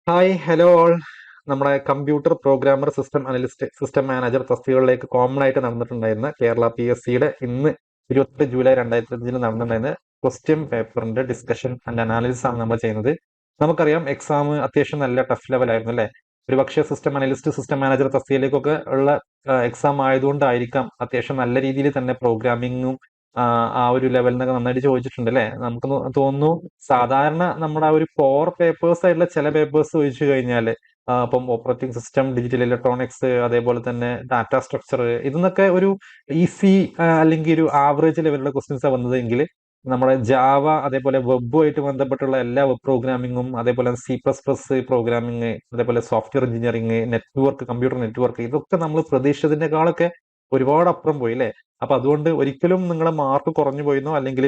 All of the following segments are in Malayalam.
Hi hello all. നമ്മുടെ computer programmer, system analyst, system manager തസ്തികകളിലേക്ക് കോമൺ ആയിട്ട് നടന്നിട്ടുണ്ടായിരുന്ന കേരള PSC ഇന്ന് 28 ജൂലൈ 2005 നടന്നിട്ടുണ്ടായിരുന്ന ക്വസ്റ്റ്യൻ പേപ്പറിന്റെ ഡിസ്കഷൻ ആൻഡ് അനാലിസിസ് ആണ് നമ്മൾ ചെയ്യുന്നത്. നമുക്കറിയാം എക്സാം അത്യാവശ്യം നല്ല ടഫ് ലെവലായിരുന്നു അല്ലേ? ഒരുപക്ഷെ സിസ്റ്റം അനലിസ്റ്റ്, സിസ്റ്റം മാനേജർ തസ്തികയിലേക്കൊക്കെ ഉള്ള എക്സാം ആയതുകൊണ്ടായിരിക്കാം അത്യാവശ്യം നല്ല രീതിയിൽ തന്നെ പ്രോഗ്രാമിങ്ങും ആ ഒരു ലെവലിൽ നിന്നൊക്കെ നന്നായിട്ട് ചോദിച്ചിട്ടുണ്ട് അല്ലേ? നമുക്ക് തോന്നുന്നു സാധാരണ നമ്മുടെ ആ ഒരു കോർ പേപ്പേഴ്സ് ആയിട്ടുള്ള ചില പേപ്പേഴ്സ് ചോദിച്ചു കഴിഞ്ഞാൽ ഇപ്പം ഓപ്പറേറ്റിംഗ് സിസ്റ്റം, ഡിജിറ്റൽ ഇലക്ട്രോണിക്സ്, അതേപോലെ തന്നെ ഡാറ്റ സ്ട്രക്ചർ, ഇതിന്നൊക്കെ ഒരു ഈസി അല്ലെങ്കിൽ ഒരു ആവറേജ് ലെവലുള്ള ക്വസ്റ്റ്യൻസ് വന്നതെങ്കിൽ നമ്മുടെ ജാവ, അതേപോലെ വെബുമായിട്ട് ബന്ധപ്പെട്ടുള്ള എല്ലാ വെബ് പ്രോഗ്രാമിങ്ങും, അതേപോലെ C++ പ്രോഗ്രാമിങ്, അതേപോലെ software engineering, network, computer network, ഇതൊക്കെ നമ്മൾ പ്രതീക്ഷിച്ചതിനേക്കാളൊക്കെ ഒരുപാട് അപ്പുറം പോയി അല്ലേ? അപ്പൊ അതുകൊണ്ട് ഒരിക്കലും നിങ്ങളുടെ മാർക്ക് കുറഞ്ഞു പോയെന്നോ അല്ലെങ്കിൽ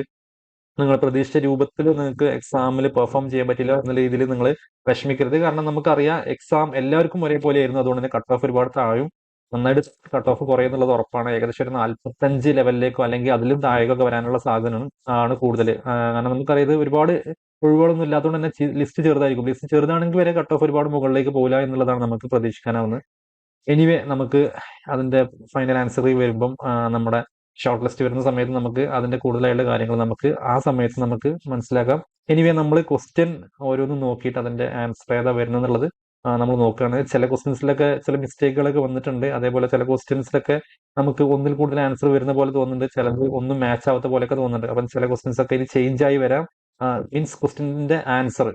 നിങ്ങൾ പ്രതീക്ഷിച്ച രൂപത്തിൽ നിങ്ങൾക്ക് എക്സാമിൽ പെർഫോം ചെയ്യാൻ പറ്റില്ല എന്ന രീതിയിൽ നിങ്ങൾ വിഷമിക്കരുത്. കാരണം നമുക്കറിയാം എക്സാം എല്ലാവർക്കും ഒരേപോലെ ആയിരുന്നു. അതുകൊണ്ട് തന്നെ കട്ട് ഓഫ് ഒരുപാട് താഴും, നന്നായിട്ട് കട്ട് ഓഫ് കുറയുന്നുള്ളത് ഉറപ്പാണ്. ഏകദേശം ഒരു 45 ലെവലിലേക്കോ അല്ലെങ്കിൽ അതിലും താഴേക്കൊക്കെ വരാനുള്ള സാധ്യത ആണ് കൂടുതൽ. കാരണം നമുക്കറിയാം ഇത് ഒരുപാട് ഒഴിവുകളൊന്നും ഇല്ലാത്തതുകൊണ്ട് തന്നെ ലിസ്റ്റ് ചെറുതായിരിക്കും. ലിസ്റ്റ് ചെറുതാണെങ്കിൽ വരെ കട്ട് ഓഫ് ഒരുപാട് മുകളിലേക്ക് പോകില്ല എന്നുള്ളതാണ് നമുക്ക് പ്രതീക്ഷിക്കാനാവുന്നത്. എനിവേ നമുക്ക് അതിന്റെ ഫൈനൽ ആൻസർ വരുമ്പം നമ്മുടെ ഷോർട്ട് ലിസ്റ്റ് വരുന്ന സമയത്ത് നമുക്ക് അതിന്റെ കൂടുതലായുള്ള കാര്യങ്ങൾ നമുക്ക് ആ സമയത്ത് നമുക്ക് മനസ്സിലാക്കാം. എനിവേ നമ്മൾ ക്വസ്റ്റ്യൻ ഓരോന്നും നോക്കിയിട്ട് അതിന്റെ ആൻസർ ഏതാ വരുന്നത് നമ്മൾ നോക്കുകയാണ്. ചില ക്വസ്റ്റ്യൻസിലൊക്കെ ചില മിസ്റ്റേക്കുകളൊക്കെ വന്നിട്ടുണ്ട്. അതേപോലെ ചില ക്വസ്റ്റ്യൻസിലൊക്കെ നമുക്ക് ഒന്നിൽ കൂടുതൽ ആൻസർ വരുന്ന പോലെ തോന്നുന്നുണ്ട്, ചിലത് ഒന്നും മാച്ച് ആവാത്ത പോലെയൊക്കെ തോന്നുന്നുണ്ട്. അപ്പം ചില ക്വസ്റ്റ്യൻസ് ഒക്കെ ഇനി ചേഞ്ച് ആയി വരാം. മീൻസ് ക്വസ്റ്റ്യന്റെ ആൻസർ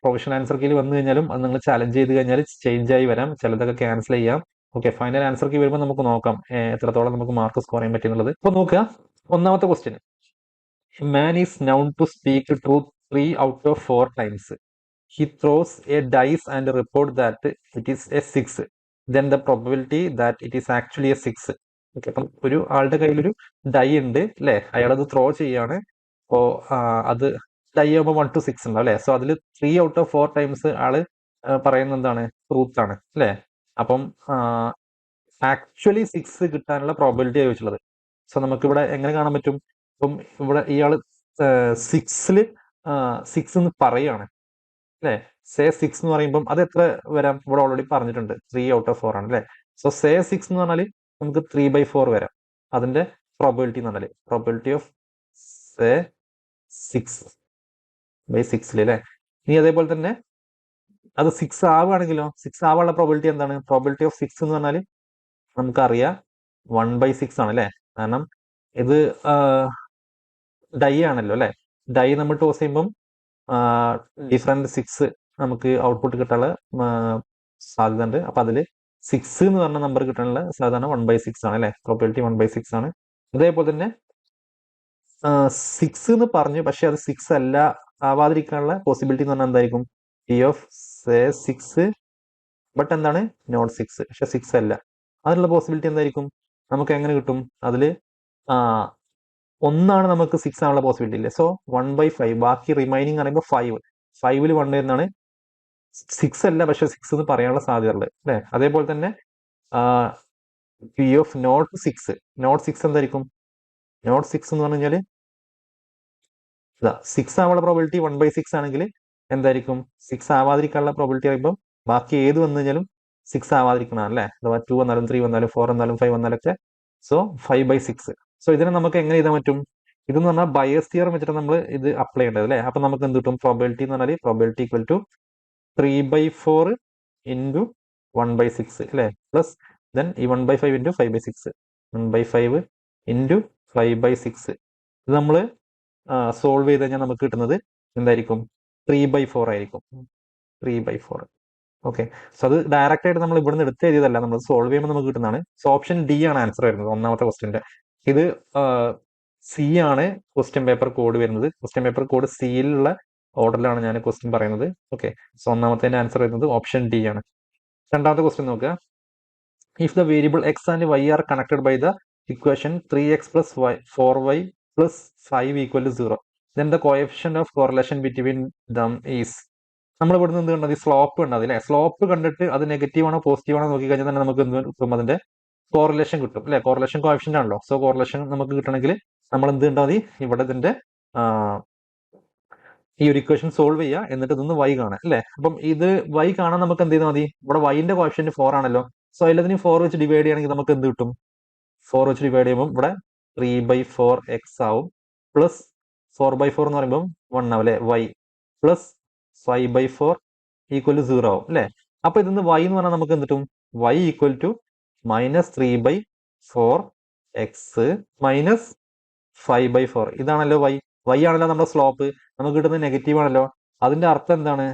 പ്രൊഫഷണൽ ആൻസർ കീയിൽ വന്നു കഴിഞ്ഞാലും അത് നിങ്ങൾ ചലഞ്ച് ചെയ്ത് കഴിഞ്ഞാൽ ചേഞ്ച് ആയി വരാം, ചിലതൊക്കെ ക്യാൻസൽ ചെയ്യാം. ഓക്കെ, ഫൈനൽ ആൻസർ കീ വരുമ്പോൾ നമുക്ക് നോക്കാം എത്രത്തോളം നമുക്ക് മാർക്ക് സ്കോർ ചെയ്യാൻ പറ്റുന്നുള്ളത്. ഇപ്പൊ നോക്കുക, ഒന്നാമത്തെ question: man is known to speak truth 3 out of 4 times. He throws a dice and report that it is a 6. Then the probability that it is actually a 6. Okay, അപ്പം ഒരു ആളുടെ കയ്യിൽ ഒരു ഡൈ ഉണ്ട് അല്ലെ, അയാളത് ത്രോ ചെയ്യാണ്. അപ്പോ അത് ഡൈ ആകുമ്പോൾ 1 to 6 ഉണ്ടാവും അല്ലെ. സോ അതിൽ 3 out of 4 ടൈംസ് ആള് പറയുന്നത് എന്താണ്? ട്രൂത്ത് ആണ് അല്ലെ. അപ്പം ആക്ച്വലി 6 കിട്ടാനുള്ള പ്രോബിലിറ്റി ചോദിച്ചുള്ളത്. സോ നമുക്ക് ഇവിടെ എങ്ങനെ കാണാൻ പറ്റും? ഇപ്പം ഇവിടെ ഇയാള് 6 എന്ന് പറയാണ് അല്ലെ. സേ 6 എന്ന് പറയുമ്പോൾ അത് എത്ര വരാം? ഇവിടെ ഓൾറെഡി പറഞ്ഞിട്ടുണ്ട് 3 out of 4 ആണ് അല്ലെ. സോ സേ 6 എന്ന് പറഞ്ഞാൽ നമുക്ക് 3/4 വരാം. അതിന്റെ പ്രോബിലിറ്റി എന്ന് പറഞ്ഞാൽ പ്രോബിലിറ്റി ഓഫ് സേ 6/6 അല്ലെ. ഇനി അതേപോലെ തന്നെ അത് 6 ആവുകയാണെങ്കിലോ, 6 ആവാനുള്ള പ്രോബിലിറ്റി എന്താണ്? പ്രോബിലിറ്റി ഓഫ് 6 എന്ന് പറഞ്ഞാൽ നമുക്കറിയാം 1/6 ആണ് അല്ലെ. കാരണം ഇത് ഡൈ ആണല്ലോ അല്ലെ. ഡൈ നമ്മൾ ടോസ് ചെയ്യുമ്പം ഡിഫറെന്റ് 6 നമുക്ക് ഔട്ട്പുട്ട് കിട്ടാനുള്ള സാധ്യത ഉണ്ട്. അപ്പൊ അതില് 6 എന്ന് പറഞ്ഞ നമ്പർ കിട്ടാനുള്ള സാധാരണ 1/6 ആണ് അല്ലെ. പ്രോബിലിറ്റി 1/6 ആണ്. അതേപോലെ തന്നെ 6 എന്ന് പറഞ്ഞു, പക്ഷെ അത് 6 അല്ല ആവാതിരിക്കാനുള്ള പോസിബിലിറ്റി എന്ന് പറഞ്ഞാൽ എന്തായിരിക്കും? ടി ഓഫ് 6 ബട്ട് എന്താണ്? നോട്ട് 6, പക്ഷെ 6 അല്ല. അതിനുള്ള പോസിബിലിറ്റി എന്തായിരിക്കും? നമുക്ക് എങ്ങനെ കിട്ടും? അതില് ഒന്നാണ് നമുക്ക് 6 ആണുള്ള പോസിബിലിറ്റി ഇല്ലേ. സോ 1/5, ബാക്കി റിമൈനിങ് പറയുമ്പോൾ 5ൽ 1 വരുന്നതാണ്. 6 അല്ല, പക്ഷെ 6 എന്ന് പറയാനുള്ള സാധ്യത ഉണ്ട് അല്ലെ. അതേപോലെ തന്നെ പി ഓഫ് നോട്ട് 6 എന്തായിരിക്കും? നോട്ട് 6 എന്ന് പറഞ്ഞു കഴിഞ്ഞാൽ 6 ആവാനുള്ള പ്രോബിലിറ്റി 1/6 ആണെങ്കിൽ എന്തായിരിക്കും? 6 ആവാതിരിക്കാനുള്ള പ്രോബിലിറ്റി പറയുമ്പോൾ ബാക്കി ഏത് വന്നു കഴിഞ്ഞാലും 6 ആവാതിരിക്കണം അല്ലെ. അഥവാ 2 വന്നാലും 3 വന്നാലും 4 വന്നാലും 5 വന്നാലൊക്കെ. സോ 5/6. സോ ഇതിനെ നമുക്ക് എങ്ങനെ എഴുതാൻ പറ്റും? ഇതെന്ന് പറഞ്ഞാൽ ബയസ് തിയറം വെച്ചിട്ട് നമ്മൾ ഇത് അപ്ലൈ ചെയ്യേണ്ടത് അല്ലെ. അപ്പൊ നമുക്ക് എന്ത് കിട്ടും? പ്രോബിലിറ്റി എന്ന് പറഞ്ഞാൽ പ്രോബിലിറ്റി ഈക്വൽ ടു 3/4 ഇൻറ്റു 1/6 അല്ലെ, പ്ലസ് ദെൻ ഈ 1/5 ഇൻറ്റു 5/6, 1/5 ഇൻറ്റു 5/6. ഇത് നമ്മൾ സോൾവ് ചെയ്ത് കഴിഞ്ഞാൽ നമുക്ക് കിട്ടുന്നത് എന്തായിരിക്കും? 3/4 ആയിരിക്കും. 3/4. ഓക്കെ, സോ അത് ഡയറക്റ്റ് ആയിട്ട് നമ്മൾ ഇവിടുന്ന് എടുത്ത് എഴുതിയതല്ല, നമ്മൾ സോൾവ് ചെയ്യുമ്പോൾ നമുക്ക് കിട്ടുന്നതാണ്. സോ ഓപ്ഷൻ ഡി ആണ് ആൻസർ വരുന്നത് ഒന്നാമത്തെ ക്വസ്റ്റ്യന്റെ. ഇത് സി ആണ് ക്വസ്റ്റ്യൻ പേപ്പർ കോഡ് വരുന്നത്. ക്വസ്റ്റ്യൻ പേപ്പർ കോഡ് സിയിലുള്ള ഓർഡറിലാണ് ഞാൻ ക്വസ്റ്റ്യൻ പറയുന്നത്. ഓക്കെ, സോ ഒന്നാമത്തെ ആൻസർ വരുന്നത് ഓപ്ഷൻ ഡി ആണ്. രണ്ടാമത്തെ ക്വസ്റ്റ്യൻ നോക്കുക: if the variable X and Y are connected by the equation 3x + 4y + 5 = 0, then the coefficient of correlation between them is. നമ്മൾ ഇവിടുന്ന് എന്ത് കണ്ടത്? സ്ലോപ്പ് കണ്ടത് അല്ലെ. സ്ലോപ്പ് കണ്ടിട്ട് അത് നെഗറ്റീവ് ആണോ പോസിറ്റീവ് ആണോ നോക്കി കഴിഞ്ഞാൽ തന്നെ നമുക്ക് എന്ത് കിട്ടും? അതിന്റെ കോറിലേഷൻ കിട്ടും അല്ലെ. കോറിലേഷൻ കോഎഫിഷ്യന്റ് ആണല്ലോ. സോ കോറിലേഷൻ നമുക്ക് കിട്ടണമെങ്കിൽ നമ്മൾ എന്ത് കണ്ടാൽ മതി? ഇവിടെ ഇതിന്റെ ഈ ഒരു ഇക്വേഷൻ സോൾവ് ചെയ്യുക, എന്നിട്ട് ഇതൊന്ന് y കാണാം അല്ലേ. അപ്പം ഇത് y കാണാൻ നമുക്ക് എന്ത് ചെയ്താൽ മതി, ഇവിടെ y-ന്റെ കോഷ്യന്റ് 4 ആണല്ലോ. സോ എല്ലാത്തിനും 4 വെച്ച് ഡിവൈഡ് ചെയ്യുകയാണെങ്കിൽ നമുക്ക് എന്ത് കിട്ടും, 4 വെച്ച് ഡിവൈഡ് ചെയ്യുമ്പോൾ ഇവിടെ 3/4x ആവും, പ്ലസ് 4/4 എന്ന് പറയുമ്പോൾ 1 ആവും അല്ലെ, y പ്ലസ് 5/4 ഈക്വൽ ടു 0 ആവും അല്ലെ. അപ്പൊ ഇതിന്ന് y എന്ന് പറഞ്ഞാൽ നമുക്ക് എന്ത് കിട്ടും, y equal to -3/4x minus 5/4. ഇതാണല്ലോ y ആണല്ലോ നമ്മുടെ സ്ലോപ്പ്, നമുക്ക് കിട്ടുന്നത് നെഗറ്റീവ് ആണല്ലോ. അതിന്റെ അർത്ഥം എന്താണ്,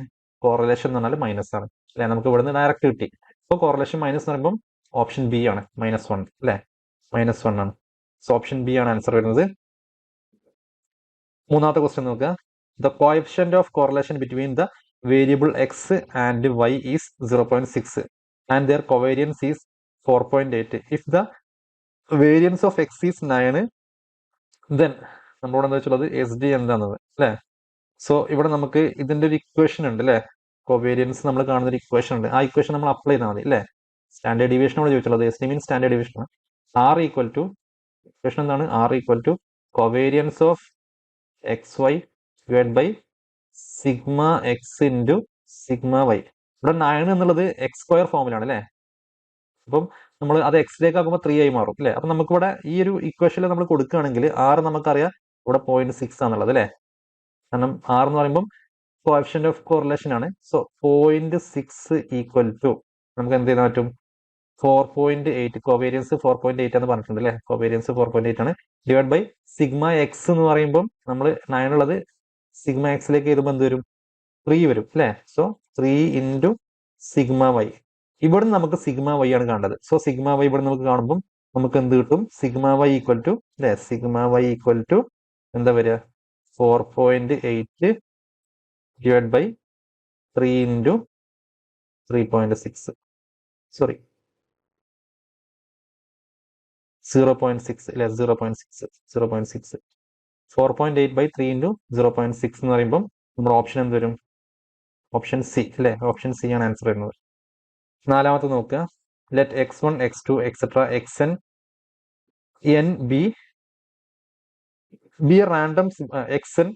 കോറിലേഷൻ എന്ന് പറഞ്ഞാൽ മൈനസ് ആണ് അല്ലെ. നമുക്ക് ഇവിടുന്ന് ഡയറക്റ്റ് കിട്ടി. ഇപ്പൊ കോറിലേഷൻ മൈനസ് എന്ന് പറയുമ്പോൾ ഓപ്ഷൻ ബി ആണ്, -1 അല്ലെ, -1 ആണ്. സോ ഓപ്ഷൻ ബി ആണ് ആൻസർ വരുന്നത്. മൂന്നാമത്തെ ക്വസ്റ്റ്യൻ നോക്കുക. The coefficient of correlation between the variable X and Y is 0.6 and their covariance is 4.8. If the variance of X is 9, then നമ്മളോട് എന്താ വെച്ചുള്ളത് എസ് ഡി എന്താണെന്നത് അല്ലെ. സോ ഇവിടെ നമുക്ക് ഇതിന്റെ ഒരു ഇക്വേഷൻ ഉണ്ട് അല്ലെ, കോവേരിയൻസ് നമ്മൾ കാണുന്ന ഒരു ഇക്വേഷൻ ഉണ്ട്. ആ ഇക്വേഷൻ നമ്മൾ അപ്ലൈ ചെയ്താൽ മതി അല്ലെ. സ്റ്റാൻഡേർഡ് ഡീവിയേഷനോട് ചോദിച്ചുള്ളത്, S D mean standard deviation ആണ്. ആർ ഈക്വൽ ടു, ഇക്വേഷൻ എന്താണ്, R equal to covariance of X Y divide by sigma X into sigma Y. ഇവിടെ 9 എന്നുള്ളത് എക്സ് സ്ക്വയർ ഫോമിലാണ് അല്ലെ. അപ്പം നമ്മൾ അത് എക്സിലേക്ക് ആക്കുമ്പോൾ 3 ആയി മാറും അല്ലെ. അപ്പൊ നമുക്കിവിടെ ഈ ഒരു ഇക്വേഷനിൽ നമ്മൾ കൊടുക്കുകയാണെങ്കിൽ ആർ നമുക്കറിയാം ഇവിടെ 0.6 ആണുള്ളത് അല്ലെ. കാരണം ആർ എന്ന് പറയുമ്പോൾ കോഎഫിഷ്യന്റ് ഓഫ് കോറിലേഷൻ ആണ്. സോ 0.6 ഈക്വൽ ടു നമുക്ക് എന്ത് ചെയ്യാൻ പറ്റും, 4.8. കോവേരിയൻസ് 4.8 എന്ന് പറഞ്ഞിട്ടുണ്ട് അല്ലെ. കോവേരിയൻസ് 4.8 ആണ്. ഡിവൈഡ് ബൈ സിഗ്മ എക്സ് എന്ന് പറയുമ്പോൾ നമ്മൾ 9 ഉള്ളത് സിഗ്മ എക്സിലേക്ക് എഴുതുമ്പോൾ എന്ത് വരും, 3 വരും അല്ലെ. So 3 into sigma Y. ഇവിടെ നമുക്ക് സിഗ്മ വൈ ആണ് കാണേണ്ടത്. സോ സിഗ്മ വൈ ഇവിടെ നമുക്ക് കാണുമ്പോൾ നമുക്ക് എന്ത് കിട്ടും, സിഗ്മ വൈ ഈക്വൽ ടു അല്ലെ, സിഗ്മ വൈ ഈക്വൽ ടു എന്താ വരിക, 4.8 ഡിവൈഡ് ബൈ 3 ഇൻറ്റു 3.6, സോറി 0.6 അല്ലെ, 0.6 4.8 ബൈ 3 ഇൻറ്റു 0.6 എന്ന് പറയുമ്പോൾ നമ്മുടെ ഓപ്ഷൻ എന്ത് വരും, ഓപ്ഷൻ സി അല്ലെ. ഓപ്ഷൻ സി ആണ് ആൻസർ വരുന്നത്. നാലാമത്തെ നോക്കുക. Let x1 x2 etcetera xn n be random xn,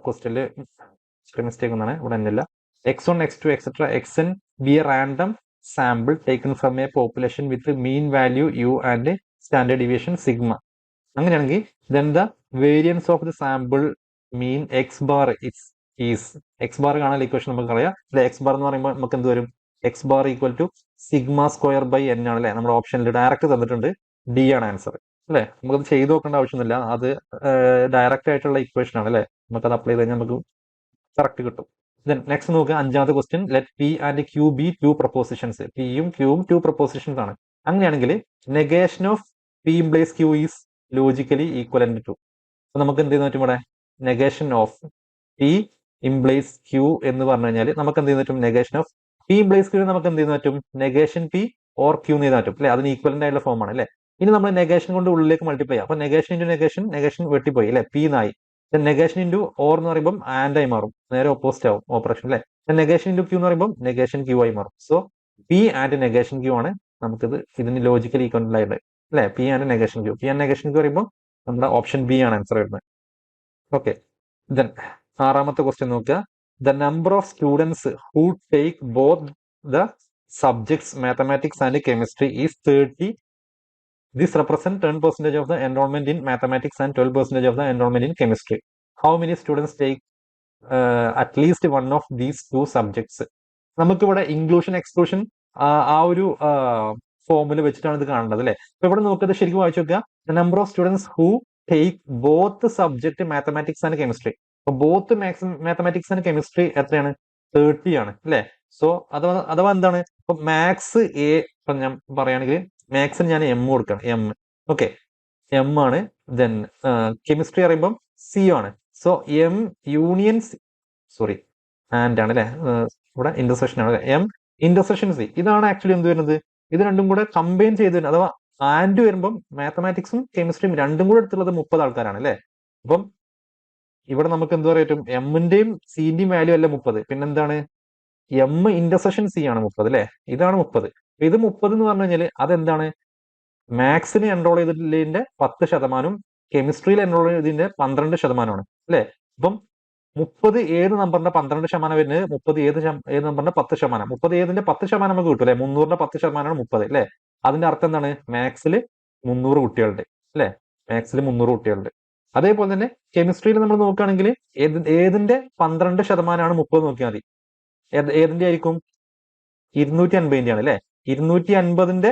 ക്വസ്റ്റ്യനിൽ മിസ്റ്റേക്ക് ഒന്നാണ്, ഇവിടെ എന്നില്ല. x1 x2 etcetera xn be random sample taken from a population with mean value U and standard deviation sigma. അങ്ങനെയാണെങ്കിൽ then the variance of the sample mean X bar is, X bar കാണാൻ ഇക്വേഷൻ നമുക്ക് അറിയാം അല്ലെ. എക്സ് ബാർ എന്ന് പറയുമ്പോൾ നമുക്ക് എന്ത് വരും, X bar equal to sigma square by N ആണ് അല്ലെ. നമ്മുടെ ഓപ്ഷനിൽ ഡയറക്റ്റ് തന്നിട്ടുണ്ട്, ഡി ആണ് ആൻസർ അല്ലെ. നമുക്കത് ചെയ്ത് നോക്കേണ്ട ആവശ്യമൊന്നുമില്ല, അത് ഡയറക്റ്റ് ആയിട്ടുള്ള ഇക്വേഷൻ ആണ് അല്ലെ. നമുക്കത് അപ്ലൈ ചെയ്ത് കഴിഞ്ഞാൽ നമുക്ക് കറക്റ്റ് കിട്ടും. ദെൻ നെക്സ്റ്റ് നോക്കുക, അഞ്ചാമത്തെ question. Let P and Q be 2 propositions. പിയും ക്യൂവും 2 പ്രപ്പോസിഷൻസ് ആണ്. അങ്ങനെയാണെങ്കിൽ negation of P implies Q is logically equivalent to. അപ്പൊ നമുക്ക് എന്ത് ചെയ്യുന്ന പറ്റും, ഇവിടെ negation of P implies Q എന്ന് പറഞ്ഞു കഴിഞ്ഞാൽ നമുക്ക് എന്ത് ചെയ്യുന്ന പറ്റും, negation of P implies Q നമുക്ക് എന്ത് ചെയ്യുന്ന പറ്റും, നെഗേഷൻ പി ഓർ ക്യൂ എന്ന് ചെയ്താൽ പറ്റും അല്ലെ. അതിന് ഈക്വലന്റ് ആയിട്ടുള്ള ഫോം ആണ് അല്ലെ. ഇനി നമ്മൾ നെഗേഷൻ കൊണ്ട് ഉള്ളിലേക്ക് മൾട്ടിപ്ലൈ ചെയ്യാം. അപ്പൊ നെഗേഷൻ ഇൻറ്റു നെഗേഷൻ വെട്ടിപ്പോയി അല്ലെ, പി എന്നായി. നെഗേഷൻ ഇൻറ്റു ഓർ എന്ന് പറയുമ്പോൾ ആൻഡ് ആയി മാറും, നേരെ ഓപ്പോസിറ്റ് ആവും ഓപ്പറേഷൻ അല്ലെ. നെഗേഷൻ ഇൻറ്റു ക്യൂ എന്ന് പറയുമ്പോൾ നെഗേഷൻ ക്യൂ ആയി മാറും. So P and negation Q ആണ് നമുക്കിത് ഇതിന് ലോജിക്കൽ ഈക്വലന്റ് ആയിട്ട് അല്ലെ. P and negation Q, P and negation Q പറയുമ്പോൾ നമ്മുടെ ഓപ്ഷൻ ബി ആണ് ആൻസർ വരുന്നത്. ഓക്കെ. ദെൻ ആറാമത്തെ ക്വസ്റ്റ്യൻ നോക്കുക. The number of students who take both the subjects mathematics and chemistry is 30. This represents 10% of the enrollment in mathematics and 12% of the enrollment in chemistry. How many students take at least one of these 2 subjects? നമുക്കിവിടെ ഇൻക്ലൂഷൻ എക്സ്ക്ലൂഷൻ ആ ഒരു ഫോമിൽ വെച്ചിട്ടാണ് ഇത് കാണേണ്ടത് അല്ലെ. അപ്പൊ ഇവിടെ നോക്കുന്നത് ശരിക്കും വായിച്ചു നോക്കുക. Number of students who take both subject mathematics and chemistry. അപ്പൊ ബോത്ത് മാത്തമാറ്റിക്സ് ആൻഡ് കെമിസ്ട്രി എത്രയാണ്, 30 ആണ് അല്ലെ. സോ അഥവാ എന്താണ്, ഇപ്പൊ മാത്സ് എ ഞാൻ പറയുകയാണെങ്കിൽ മാത്സിന് ഞാൻ എം കൊടുക്കണം, എം. ഓക്കെ, എം ആണ്. ദെൻ കെമിസ്ട്രി പറയുമ്പം സി ആണ്. So M union sorry and ആണ് അല്ലെ. ഇവിടെ ഇന്റർസെക്ഷൻ ആണ്, എം ഇന്റർസെക്ഷൻ സി. ഇതാണ് ആക്ച്വലി എന്ത് വരുന്നത്, ഇത് രണ്ടും കൂടെ കമ്പൈൻ ചെയ്ത് വരുന്നത്. അഥവാ ആൻഡ് വരുമ്പം മാത്തമാറ്റിക്സും കെമിസ്ട്രിയും രണ്ടും കൂടെ എടുത്തുള്ളത് 30 ആൾക്കാരാണ് അല്ലെ. അപ്പം ഇവിടെ നമുക്ക് എന്ത് പറയും, എമ്മിന്റെയും സിന്റെയും വാല്യൂ അല്ല 30, പിന്നെന്താണ്, എം ഇന്റർസെക്ഷൻ സി ആണ് 30 അല്ലെ. ഇതാണ് 30. ഇത് 30 എന്ന് പറഞ്ഞു കഴിഞ്ഞാൽ അതെന്താണ്, മാത്സിന് എൻറോൾ ചെയ്തതിന്റെ 10%, കെമിസ്ട്രിയിൽ എൻറോൾ ചെയ്തതിന്റെ 12% അല്ലെ. അപ്പം 30 ഏത് നമ്പറിന്റെ 12% വരുന്നത്, 30 ഏത് നമ്പറിന്റെ 10%. 30 ഏതിന്റെ 10% നമുക്ക് കിട്ടും അല്ലെ, 300ന്റെ 10%ആണ് 30 അല്ലെ. അതിന്റെ അർത്ഥം എന്താണ്, മാത്സിൽ 300 കുട്ടികളുണ്ട് അല്ലെ, മാത്സിൽ 300 കുട്ടികളുണ്ട്. അതേപോലെ തന്നെ കെമിസ്ട്രിയിൽ നമ്മൾ നോക്കുകയാണെങ്കിൽ ഏതിന്റെ 12%ആണ് 30 നോക്കിയാൽ മതി. ഏതിന്റെ ആയിരിക്കും, 250ന്റെ ആണ് അല്ലെ. 250ന്റെ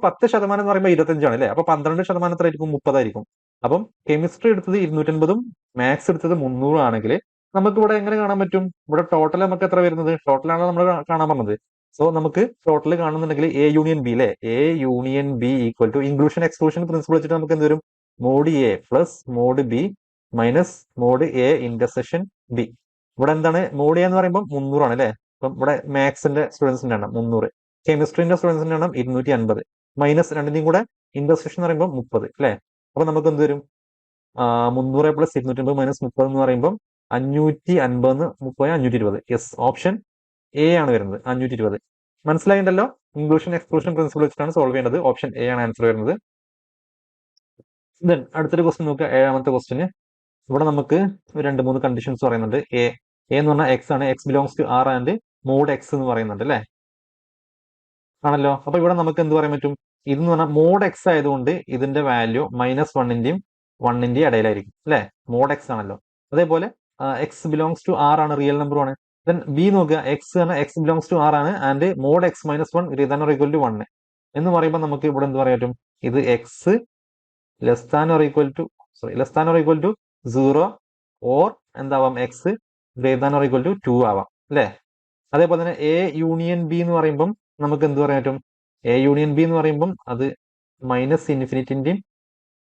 10% എന്ന് പറയുമ്പോൾ 25 അല്ലെ. അപ്പൊ 12% എത്ര ആയിരിക്കും, 30 ആയിരിക്കും. അപ്പം കെമിസ്ട്രി എടുത്തത് 250ഉം മാത്സ് എടുത്തത് 300 ആണെങ്കിൽ നമുക്ക് ഇവിടെ എങ്ങനെ കാണാൻ പറ്റും, ഇവിടെ ടോട്ടൽ നമുക്ക് എത്ര വരുന്നത്, ടോട്ടലാണ് നമ്മൾ കാണാൻ പറഞ്ഞത്. സോ നമുക്ക് ടോട്ടൽ കാണുന്നുണ്ടെങ്കിൽ എ യൂണിയൻ ബി അല്ലെ, A union B equal to inclusion exclusion principle വെച്ചിട്ട് നമുക്ക് എന്ത് വരും, mod A plus mod B minus mod A intersection B. ഇവിടെ എന്താണ് മോഡ് എ എന്ന് പറയുമ്പോൾ 300 ആണ് അല്ലെ. അപ്പം ഇവിടെ മാത്സിന്റെ സ്റ്റുഡൻസിന്റെ എണ്ണം 300, കെമിസ്ട്രിന്റെ സ്റ്റുഡൻസിന്റെ എണ്ണം 250 മൈനസ് രണ്ടിന്റെയും കൂടെ ഇന്റർസെക്ഷൻ എന്ന് പറയുമ്പോൾ 30 അല്ലെ. അപ്പൊ നമുക്ക് എന്ത് വരും, 300 പ്ലസ് 250 മൈനസ് 30 എന്ന് പറയുമ്പോൾ 550, 30, 520. യെസ്, ഓപ്ഷൻ എ ആണ് വരുന്നത്, 520. മനസ്സിലായിട്ടുണ്ടല്ലോ. ഇൻക്ലൂഷൻ എക്സ്ക്ലൂഷൻ പ്രിൻസിപ്പിൾ വെച്ചിട്ടാണ് സോൾവ് ചെയ്യേണ്ടത്. ഓപ്ഷൻ എ ആണ് ആൻസർ വരുന്നത്. ദെൻ അടുത്തൊരു ക്വസ്റ്റ്യൻ നോക്കുക, 7ാമത്തെ ക്വസ്റ്റ്യന്. ഇവിടെ നമുക്ക് 2-3 കണ്ടീഷൻസ് പറയുന്നുണ്ട്. എ എന്ന് പറഞ്ഞാൽ എക്സ് ആണ്, X belongs to R and mod X എന്ന് പറയുന്നുണ്ട് അല്ലെ, ആണല്ലോ. അപ്പൊ ഇവിടെ നമുക്ക് എന്ത് പറയാൻ പറ്റും, ഇതെന്ന് പറഞ്ഞാൽ മോഡ് എക്സ് ആയതുകൊണ്ട് ഇതിന്റെ വാല്യൂ -1ന്റെയും 1ന്റെയും ഇടയിലായിരിക്കും അല്ലെ, മോഡ് എക്സ് ആണല്ലോ. അതേപോലെ എക്സ് ബിലോങ്സ് ടു ആർ ആണ്, റിയൽ നമ്പർ ആണ്. ദെൻ ബി നോക്കുക, എക്സ് ആണ്, എക്സ് ബിലോങ്സ് ടു ആർ ആണ് and mod X -1 greater than or equal to 1 എന്ന് പറയുമ്പോൾ നമുക്ക് ഇവിടെ എന്ത് പറയാൻ പറ്റും, ഇത് X less than or equal to 0 or എന്താവാം, X greater than or equal to 2 ആവാം അല്ലെ. അതേപോലെ തന്നെ എ യൂണിയൻ ബി എന്ന് പറയുമ്പം നമുക്ക് എന്ത് പറയാൻ പറ്റും, എ യൂണിയൻ ബി എന്ന് പറയുമ്പം അത് -∞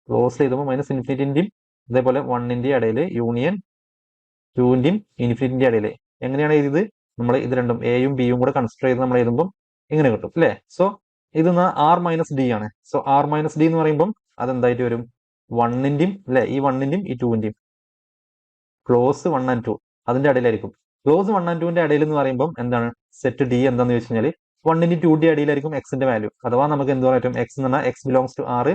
ക്ലോസ് ചെയ്തപ്പോൾ -∞, അതേപോലെ 1ന്റെയും ഇടയിൽ യൂണിയൻ 2ന്റെയും ഇൻഫിനിറ്റിന്റെ ഇടയിൽ. എങ്ങനെയാണ് എഴുതിയത്, നമ്മൾ ഇത് രണ്ടും എയും ബിയും കൂടെ കൺസിഡർ ചെയ്ത് നമ്മൾ എഴുതുമ്പോൾ ഇങ്ങനെ കിട്ടും അല്ലെ. സോ ഇത് ആർ മൈനസ് ഡി ആണ്. സോ ആർ മൈനസ് ഡി എന്ന് പറയുമ്പം അതെന്തായിട്ട് വരും, 1ന്റെയും അല്ലെ, ഈ 1ന്റെയും ഈ 2ന്റെയും ക്ലോസ് 1 and 2 അതിന്റെ ഇടയിലായിരിക്കും. ക്ലോസ് 1 and 2ന്റെ ഇടയിൽ എന്ന് പറയുമ്പോൾ എന്താണ്, സെറ്റ് ഡി എന്താന്ന് വെച്ച് കഴിഞ്ഞാൽ 1ന്റെയും 2ന്റെയും ഇടയിലായിരിക്കും എക്സിന്റെ വാല്യൂ. അഥവാ നമുക്ക് എന്ത് പറയാൻ പറ്റും, എക്സ് എന്ന് പറഞ്ഞാൽ X belongs to R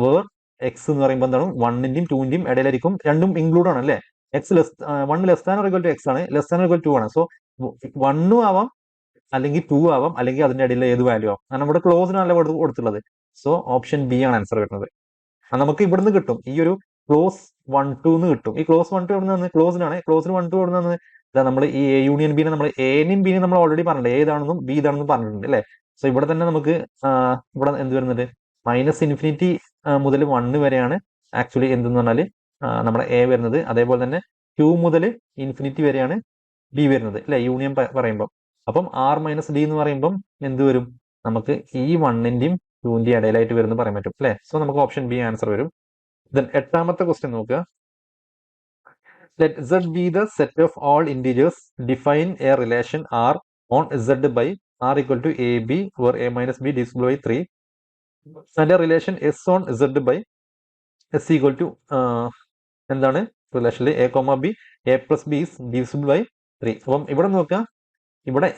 where X എന്ന് പറയുമ്പോൾ എന്താണ് 1ന്റെയും 2ന്റെയും ഇടയിലായിരിക്കും, രണ്ടും ഇൻക്ലൂഡ് ആണ് അല്ലെ. X 1 less than or equal to X ആണ്, less than or equal to 2 ആണ്. സോ 1 ആവാം അല്ലെങ്കിൽ 2 ആവാം അല്ലെങ്കിൽ അതിന്റെ ഇടയിൽ ഏത് വാല്യൂ ആവും. കാരണം ഇവിടെ ക്ലോസിനാണല്ലോ കൊടുത്തുള്ളത്. സോ ഓപ്ഷൻ ബി ആണ് ആൻസർ വരുന്നത്. നമുക്ക് ഇവിടുന്ന് കിട്ടും ഈ ഒരു ക്ലോസ് 1, 2 എന്ന് കിട്ടും. ഈ ക്ലോസ് 1, 2 എവിടെ നിന്ന്, ക്ലോസിനാണ്. ക്ലോസിന് 1, 2 എവിടെ നിന്ന്, നമ്മൾ ഈ എ യൂണിയൻ ബിനെ നമ്മൾ എനെയും ബിനെയും നമ്മൾ ഓൾറെഡി പറഞ്ഞിട്ടുണ്ട്, ഏതാണെന്നും ബി ഇതാണെന്നും പറഞ്ഞിട്ടുണ്ട് അല്ലെ. സോ ഇവിടെ തന്നെ നമുക്ക് ഇവിടെ എന്ത് വരുന്നുണ്ട്, -∞ മുതൽ 1 വരെയാണ് ആക്ച്വലി എന്തെന്ന് പറഞ്ഞാൽ നമ്മുടെ എ വരുന്നത്. അതേപോലെ തന്നെ 2 മുതൽ ഇൻഫിനിറ്റി വരെയാണ് ബി വരുന്നത് അല്ലെ, യൂണിയൻ പറയുമ്പോൾ. അപ്പം ആർ മൈനസ് ഡി എന്ന് പറയുമ്പം എന്ത് വരും, നമുക്ക് ഈ 1ന്റെയും 2ന്റെയും ഇടയിലായിട്ട് വരുമെന്ന് പറയാൻ പറ്റും അല്ലെ. സോ നമുക്ക് ഓപ്ഷൻ ബി ആൻസർ വരും. ദെൻ 8ാമത്തെ ക്വസ്റ്റ്യൻ നോക്കുക. Let Z be the set of all integers. Define a relation R on Z by R equal to AB where A minus B divisible by 3 and a relation S on Z by S equal to എന്താണ് റിലേഷനിൽ A, B, A plus B is divisible by 3. അപ്പം ഇവിടെ നോക്കുക, ഇവിടെ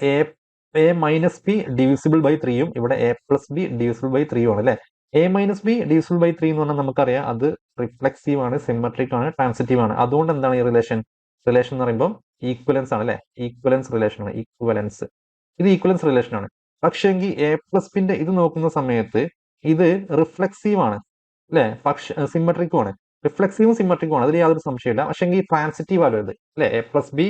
A minus B divisible by 3യും ഇവിടെ A plus B divisible by 3യും ആണ് അല്ലെ. A minus B divisible by 3 എന്ന് പറഞ്ഞാൽ നമുക്കറിയാം അത് റിഫ്ലെക്സീവ് ആണ്, സിമെട്രിക് ആണ്, ട്രാൻസിറ്റീവ് ആണ്. അതുകൊണ്ട് എന്താണ് ഈ റിലേഷൻ എന്ന് പറയുമ്പോൾ ഈക്വലൻസ് ആണ് അല്ലെ, ഈക്വലൻസ് റിലേഷൻ ആണ്, ഈക്വലൻസ്. ഇത് ഈക്വലൻസ് റിലേഷൻ ആണ്. പക്ഷെങ്കിൽ A പ്ലസ് ബിന്റെ ഇത് നോക്കുന്ന സമയത്ത് ഇത് റിഫ്ലെക്സീവ് ആണ് അല്ലെ, പക്ഷെ സിമെട്രിക്കും ആണ്. റിഫ്ലെക്സീവും സിമെട്രിക്കും ആണ്, അതിൽ യാതൊരു സംശയമില്ല. പക്ഷെങ്കിൽ ട്രാൻസിറ്റീവ് ആണ് ഇത് അല്ലെ. A plus B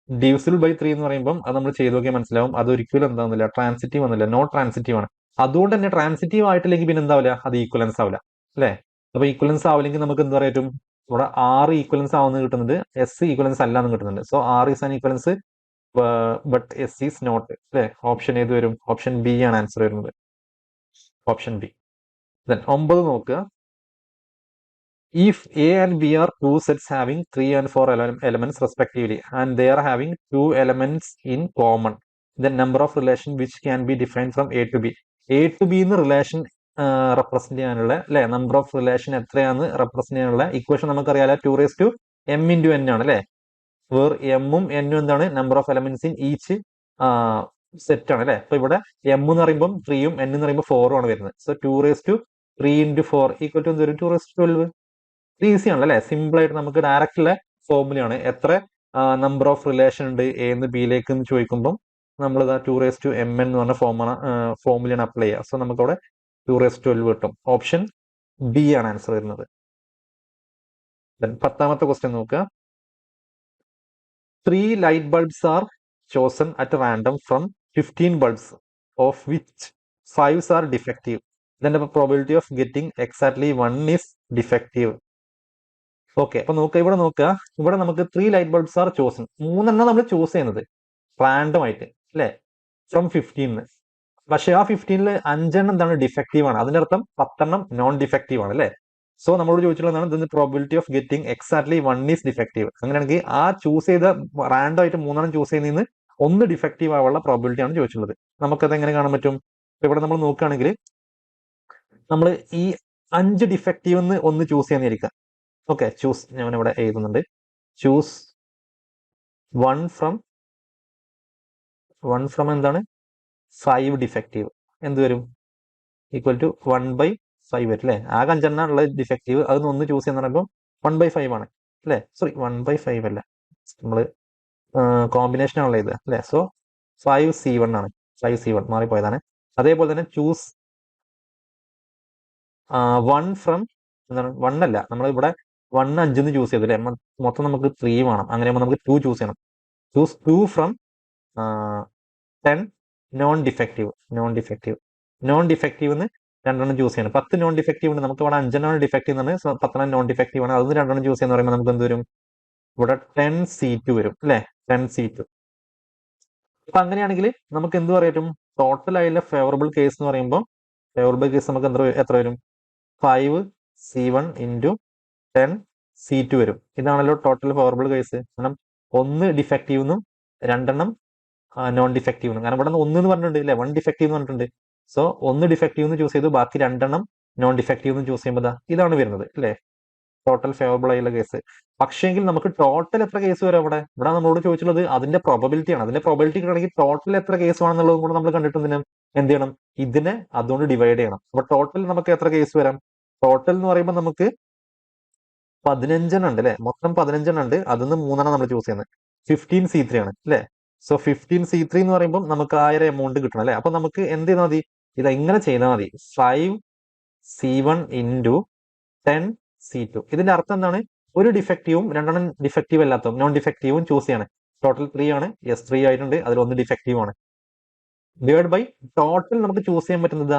divisible by 3 എന്ന് പറയുമ്പോൾ അത് നമ്മൾ ചെയ്ത് നോക്കിയാൽ മനസ്സിലാവും അത് ഒരിക്കലും എന്താവുന്നില്ല, ട്രാൻസിറ്റീവ് ഒന്നുമില്ല, നോട്ട് ട്രാൻസിറ്റീവ് ആണ്. അതുകൊണ്ട് തന്നെ ട്രാൻസിറ്റീവ് ആയിട്ടില്ലെങ്കിൽ പിന്നെ എന്താവില്ല, അത് ഈക്വലൻസ് ആവില്ല അല്ലെ. അപ്പൊ ഈക്വലൻസ് ആവില്ലെങ്കിൽ നമുക്ക് എന്താ പറയാൻ പറ്റും, ഇവിടെ ആർ ഈക്വലൻസ് ആവുന്നത് കിട്ടുന്നുണ്ട്, എസ് ഈക്വലൻസ് അല്ല എന്ന് കിട്ടുന്നുണ്ട്. So R is an equivalence but S is not അല്ലെ. ഓപ്ഷൻ ഏത് വരും, ഓപ്ഷൻ ബി ആണ് ആൻസർ വരുന്നത്, ഓപ്ഷൻ ബി. ദെൻ 9 നോക്കുക. If A and B are two sets having 3 and 4 elements respectively and they are having 2 elements in common, the number of relation which can be defined from A to B. A to B എന്ന് റിലേഷൻ റെപ്രസെന്റ് ചെയ്യാനുള്ള അല്ലെ, നമ്പർ ഓഫ് റിലേഷൻ എത്രയാന്ന് റെപ്രസെന്റ് ചെയ്യാനുള്ള ഇക്വേഷൻ നമുക്കറിയാലോ, 2m into n ആണ് അല്ലെ. വേർ എമ്മും എന്നും എന്താണ്, number of elements in each set ആണ് അല്ലെ. അപ്പൊ ഇവിടെ m എന്ന് പറയുമ്പോൾ 3യും n എന്ന് പറയുമ്പോൾ 4ഉം ആണ് വരുന്നത്. So 2^3 into 4 equal to 2^12. Easy ആണല്ലോ അല്ലെ, സിമ്പിൾ ആയിട്ട് നമുക്ക് ഡയറക്റ്റ് ഫോർമുലയാണ്. എത്ര നമ്പർ ഓഫ് റിലേഷൻ ഉണ്ട് എന്ന് ബിയിലേക്ക് എന്ന് ചോദിക്കുമ്പോൾ നമ്മൾ ഇതാ 2m എന്ന് പറഞ്ഞ ഫോർമുലയാണ് അപ്ലൈ ചെയ്യുക. സോ നമുക്കവിടെ 212 കിട്ടും. ഓപ്ഷൻ ബി ആണ് ആൻസർ വരുന്നത്. 10ാമത്തെ ക്വസ്റ്റ്യൻ നോക്കുക. 3 light bulbs are chosen at random from 15 bulbs of which 5 are defective. ഇതിന്റെ probability of getting exactly 1 is defective. Okay, അപ്പൊ ഇവിടെ നോക്കുക. ഇവിടെ നമുക്ക് 3 ലൈറ്റ് ബൾബ്സ് ആർ ചോസൺ, 3 നമ്മൾ ചൂസ് ചെയ്യുന്നത് റാൻഡം ആയിട്ട് അല്ലെ, ഫ്രം 15. പക്ഷെ ആ 15ൽ 5 എന്താണ് ഡിഫക്റ്റീവ് ആണ്. അതിന്റെ അർത്ഥം 10 നോൺ ഡിഫക്റ്റീവ് ആണ് അല്ലെ. സോ നമ്മളോട് ചോദിച്ചിട്ടുള്ളതാണ് ഇതിന്റെ probability of getting exactly 1 is defective. അങ്ങനെയാണെങ്കിൽ ആ ചൂസ് ചെയ്ത റാൻഡം ആയിട്ട് 3 ചൂസ് ചെയ്യുന്നതിന് 1 ഡിഫക്റ്റീവ് ആവാനുള്ള പ്രോബിലിറ്റി ആണ് ചോദിച്ചിട്ടുള്ളത്. നമുക്കത് എങ്ങനെ കാണാൻ പറ്റും? ഇവിടെ നമ്മൾ നോക്കുകയാണെങ്കിൽ നമ്മൾ ഈ 5 ഡിഫക്റ്റീവ് എന്ന് 1 ചൂസ് ചെയ്യാന്നിരിക്കാം. ഓക്കെ, ചൂസ്, ഞാൻ ഇവിടെ എഴുതുന്നുണ്ട്, ചൂസ് 1 ഫ്രം എന്താണ് 5 ഡിഫക്റ്റീവ് എന്ത് വരും? ഈക്വൽ ടു 1/5 വരും അല്ലെ. ആകെ 5 ഉള്ള ഡിഫക്റ്റീവ്, അതൊന്ന് 1 ചൂസ് ചെയ്യുന്ന പറയുമ്പോൾ 1/5 ആണ് അല്ലെ. സോറി, 1/5 അല്ല, നമ്മള് കോമ്പിനേഷൻ ആണല്ലോ ഇത് അല്ലെ. സോ 5C1 ആണ്, 5C1 മാറിപ്പോയതാണ്. അതേപോലെ തന്നെ ചൂസ് 1 ഫ്രം എന്താണ് 1 അല്ല, നമ്മൾ ഇവിടെ 1 5 ചൂസ് ചെയ്തു അല്ലെ. മൊത്തം നമുക്ക് 3 വേണം. അങ്ങനെ നമുക്ക് 2 ചൂസ് ചെയ്യണം. ചൂസ് 2 ഫ്രം 10 നോൺ ഡിഫക്റ്റീവ് എന്ന് 2 ചൂസ് ചെയ്യണം. 10 നോൺ ഡിഫക്റ്റീവ് ഉണ്ട്. നമുക്ക് ഇവിടെ 5 ഡിഫക്റ്റീവ് ആണ്, 10 നോൺ ഡിഫക്റ്റീവ് ആണ്. അതൊന്ന് 2 ചൂസ് ചെയ്യുന്ന പറയുമ്പോൾ നമുക്ക് എന്ത് വരും? ഇവിടെ 10C2 വരും അല്ലെ, 10C2. അപ്പൊ അങ്ങനെയാണെങ്കിൽ നമുക്ക് എന്ത് പറയും? ടോട്ടൽ ആയുള്ള ഫേവറബിൾ കേസ് എന്ന് പറയുമ്പോൾ ഫേവറബിൾ കേസ് നമുക്ക് എത്ര വരും? 5C1 ഇൻറ്റു 10C2 വരും. ഇതാണല്ലോ ടോട്ടൽ ഫേവറബിൾ കേസ്. കാരണം 1 ഡിഫക്റ്റീവ് എന്നും 2 നോൺ ഡിഫക്റ്റീവ് എന്നും. കാരണം ഇവിടെ 1 എന്ന് പറഞ്ഞിട്ടുണ്ട് അല്ലെ, 1 ഡിഫക്റ്റീവ് എന്ന് പറഞ്ഞിട്ടുണ്ട്. സോ 1 ഡിഫക്റ്റീവ് എന്ന് ചൂസ് ചെയ്തു, ബാക്കി 2 നോൺ ഡിഫക്റ്റീവ് എന്ന് ചൂസ് ചെയ്യുമ്പോൾ ഇതാണ് വരുന്നത് അല്ലെ, ടോട്ടൽ ഫേവറബിൾ ആയുള്ള കേസ്. പക്ഷേങ്കിൽ നമുക്ക് ടോട്ടൽ എത്ര കേസ് വരും? ഇവിടെ നമ്മളോട് ചോദിച്ചുള്ളത് അതിന്റെ പ്രോബബിലിറ്റി ആണ്. അതിന്റെ പ്രോബബിലിറ്റി കിട്ടണമെങ്കിൽ ടോട്ടൽ എത്ര കേസ് ആണെന്നുള്ളതും കൂടെ നമ്മൾ കണ്ടിട്ടുണ്ടെങ്കിൽ എന്ത് ചെയ്യണം? ഇതിനെ അതുകൊണ്ട് ഡിവൈഡ് ചെയ്യണം. അപ്പൊ ടോട്ടൽ നമുക്ക് എത്ര കേസ് വരാം? ടോട്ടൽ എന്ന് പറയുമ്പോൾ നമുക്ക് 15 ഉണ്ട് അല്ലെ, മൊത്തം 15 ഉണ്ട്. അതിന്ന് 3 നമ്മൾ ചൂസ് ചെയ്യുന്നത്. 15C3 ആണ് അല്ലെ. സോ 15C3 എന്ന് പറയുമ്പോൾ നമുക്ക് 1000 എമൗണ്ട് കിട്ടണം അല്ലെ. അപ്പൊ നമുക്ക് എന്ത് ചെയ്താൽ മതി? ഇത് ഇങ്ങനെ ചെയ്താൽ മതി, 5C1 ഇൻറ്റു 10C2. ഇതിന്റെ അർത്ഥം എന്താണ്? ഒരു ഡിഫക്റ്റീവും 2 ഡിഫക്റ്റീവ് അല്ലാത്തതും നോൺ ഡിഫക്റ്റീവും ചൂസ് ചെയ്യണം. ടോട്ടൽ 3 ആണ്. 3 ആയിട്ടുണ്ട്. അതിൽ 1 ഡിഫക്റ്റീവ് ആണ്. ഡിവൈഡ് ബൈ ടോട്ടൽ നമുക്ക് ചൂസ് ചെയ്യാൻ പറ്റുന്നത്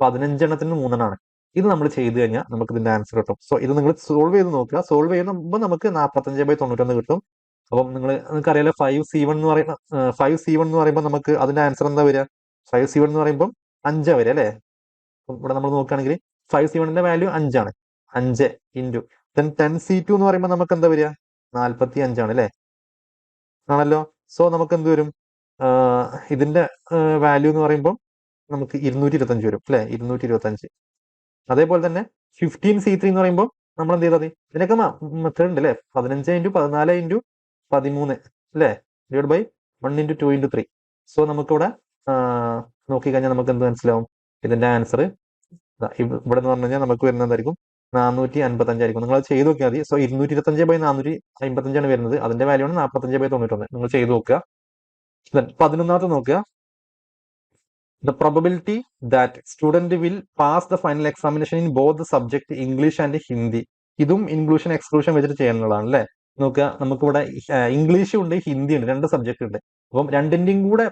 15 3 ഇത് നമ്മൾ ചെയ്ത് കഴിഞ്ഞാൽ നമുക്ക് ഇതിന്റെ ആൻസർ കിട്ടും. സോ ഇത് നിങ്ങൾ സോൾവ് ചെയ്ത് നോക്കുക. സോൾവ് ചെയ്യുമ്പോൾ നമുക്ക് 45/91 കിട്ടും. അപ്പം നിങ്ങൾക്ക് അറിയാലോ 5C1 എന്ന് പറയുമ്പോൾ നമുക്ക് അതിന്റെ ആൻസർ എന്താ വരിക? 5C1 എന്ന് പറയുമ്പോൾ 5 വരിക അല്ലെ. ഇവിടെ നമ്മൾ നോക്കുകയാണെങ്കിൽ 5C1ന്റെ വാല്യൂ 5 ആണ്. 5 ഇൻറ്റു 10C2 എന്ന് പറയുമ്പോൾ നമുക്ക് എന്താ വരിക? 45 ആണ് അല്ലെ, ആണല്ലോ. സോ നമുക്ക് എന്ത് വരും? ഇതിന്റെ വാല്യൂ എന്ന് പറയുമ്പോൾ നമുക്ക് 225 വരും അല്ലെ, 225. അതേപോലെ തന്നെ 15C3 എന്ന് പറയുമ്പോൾ നമ്മൾ എന്ത് ചെയ്താൽ മതി? ഇതിനൊക്കെ മെത്തേഡ് ഉണ്ട് അല്ലെ. 15 ഇൻറ്റു 14 ഇൻറ്റു 13 അല്ലെ, divide by 1 into 2 into 3. So നമുക്കിവിടെ നോക്കിക്കഴിഞ്ഞാൽ നമുക്ക് എന്ത് മനസ്സിലാവും? ഇതിന്റെ ആൻസർ ഇവിടെ എന്ന് പറഞ്ഞു കഴിഞ്ഞാൽ നമുക്ക് വരുന്നതായിരിക്കും 455 ആയിരിക്കും. നിങ്ങൾ അത് ചെയ്ത് നോക്കിയാൽ മതി. സോ 225/455 വരുന്നത്. അതിന്റെ വാല്യൂ ആണ് 45/91. നിങ്ങൾ ചെയ്ത് നോക്കുക. 11ാമത്തെ നോക്കുക. The probability that student will pass the final examination in both the subject English and Hindi. ഇതും ഇൻക്ലൂഷൻ എക്സ്ക്ലൂഷൻ വെച്ചിട്ട് ചെയ്യാനുള്ളതാണ് അല്ലെ. നോക്കുക, നമുക്കിവിടെ ഇംഗ്ലീഷ് ഉണ്ട്, ഹിന്ദി ഉണ്ട്, 2 സബ്ജക്ട് ഉണ്ട്. അപ്പം രണ്ടിന്റെയും കൂടെ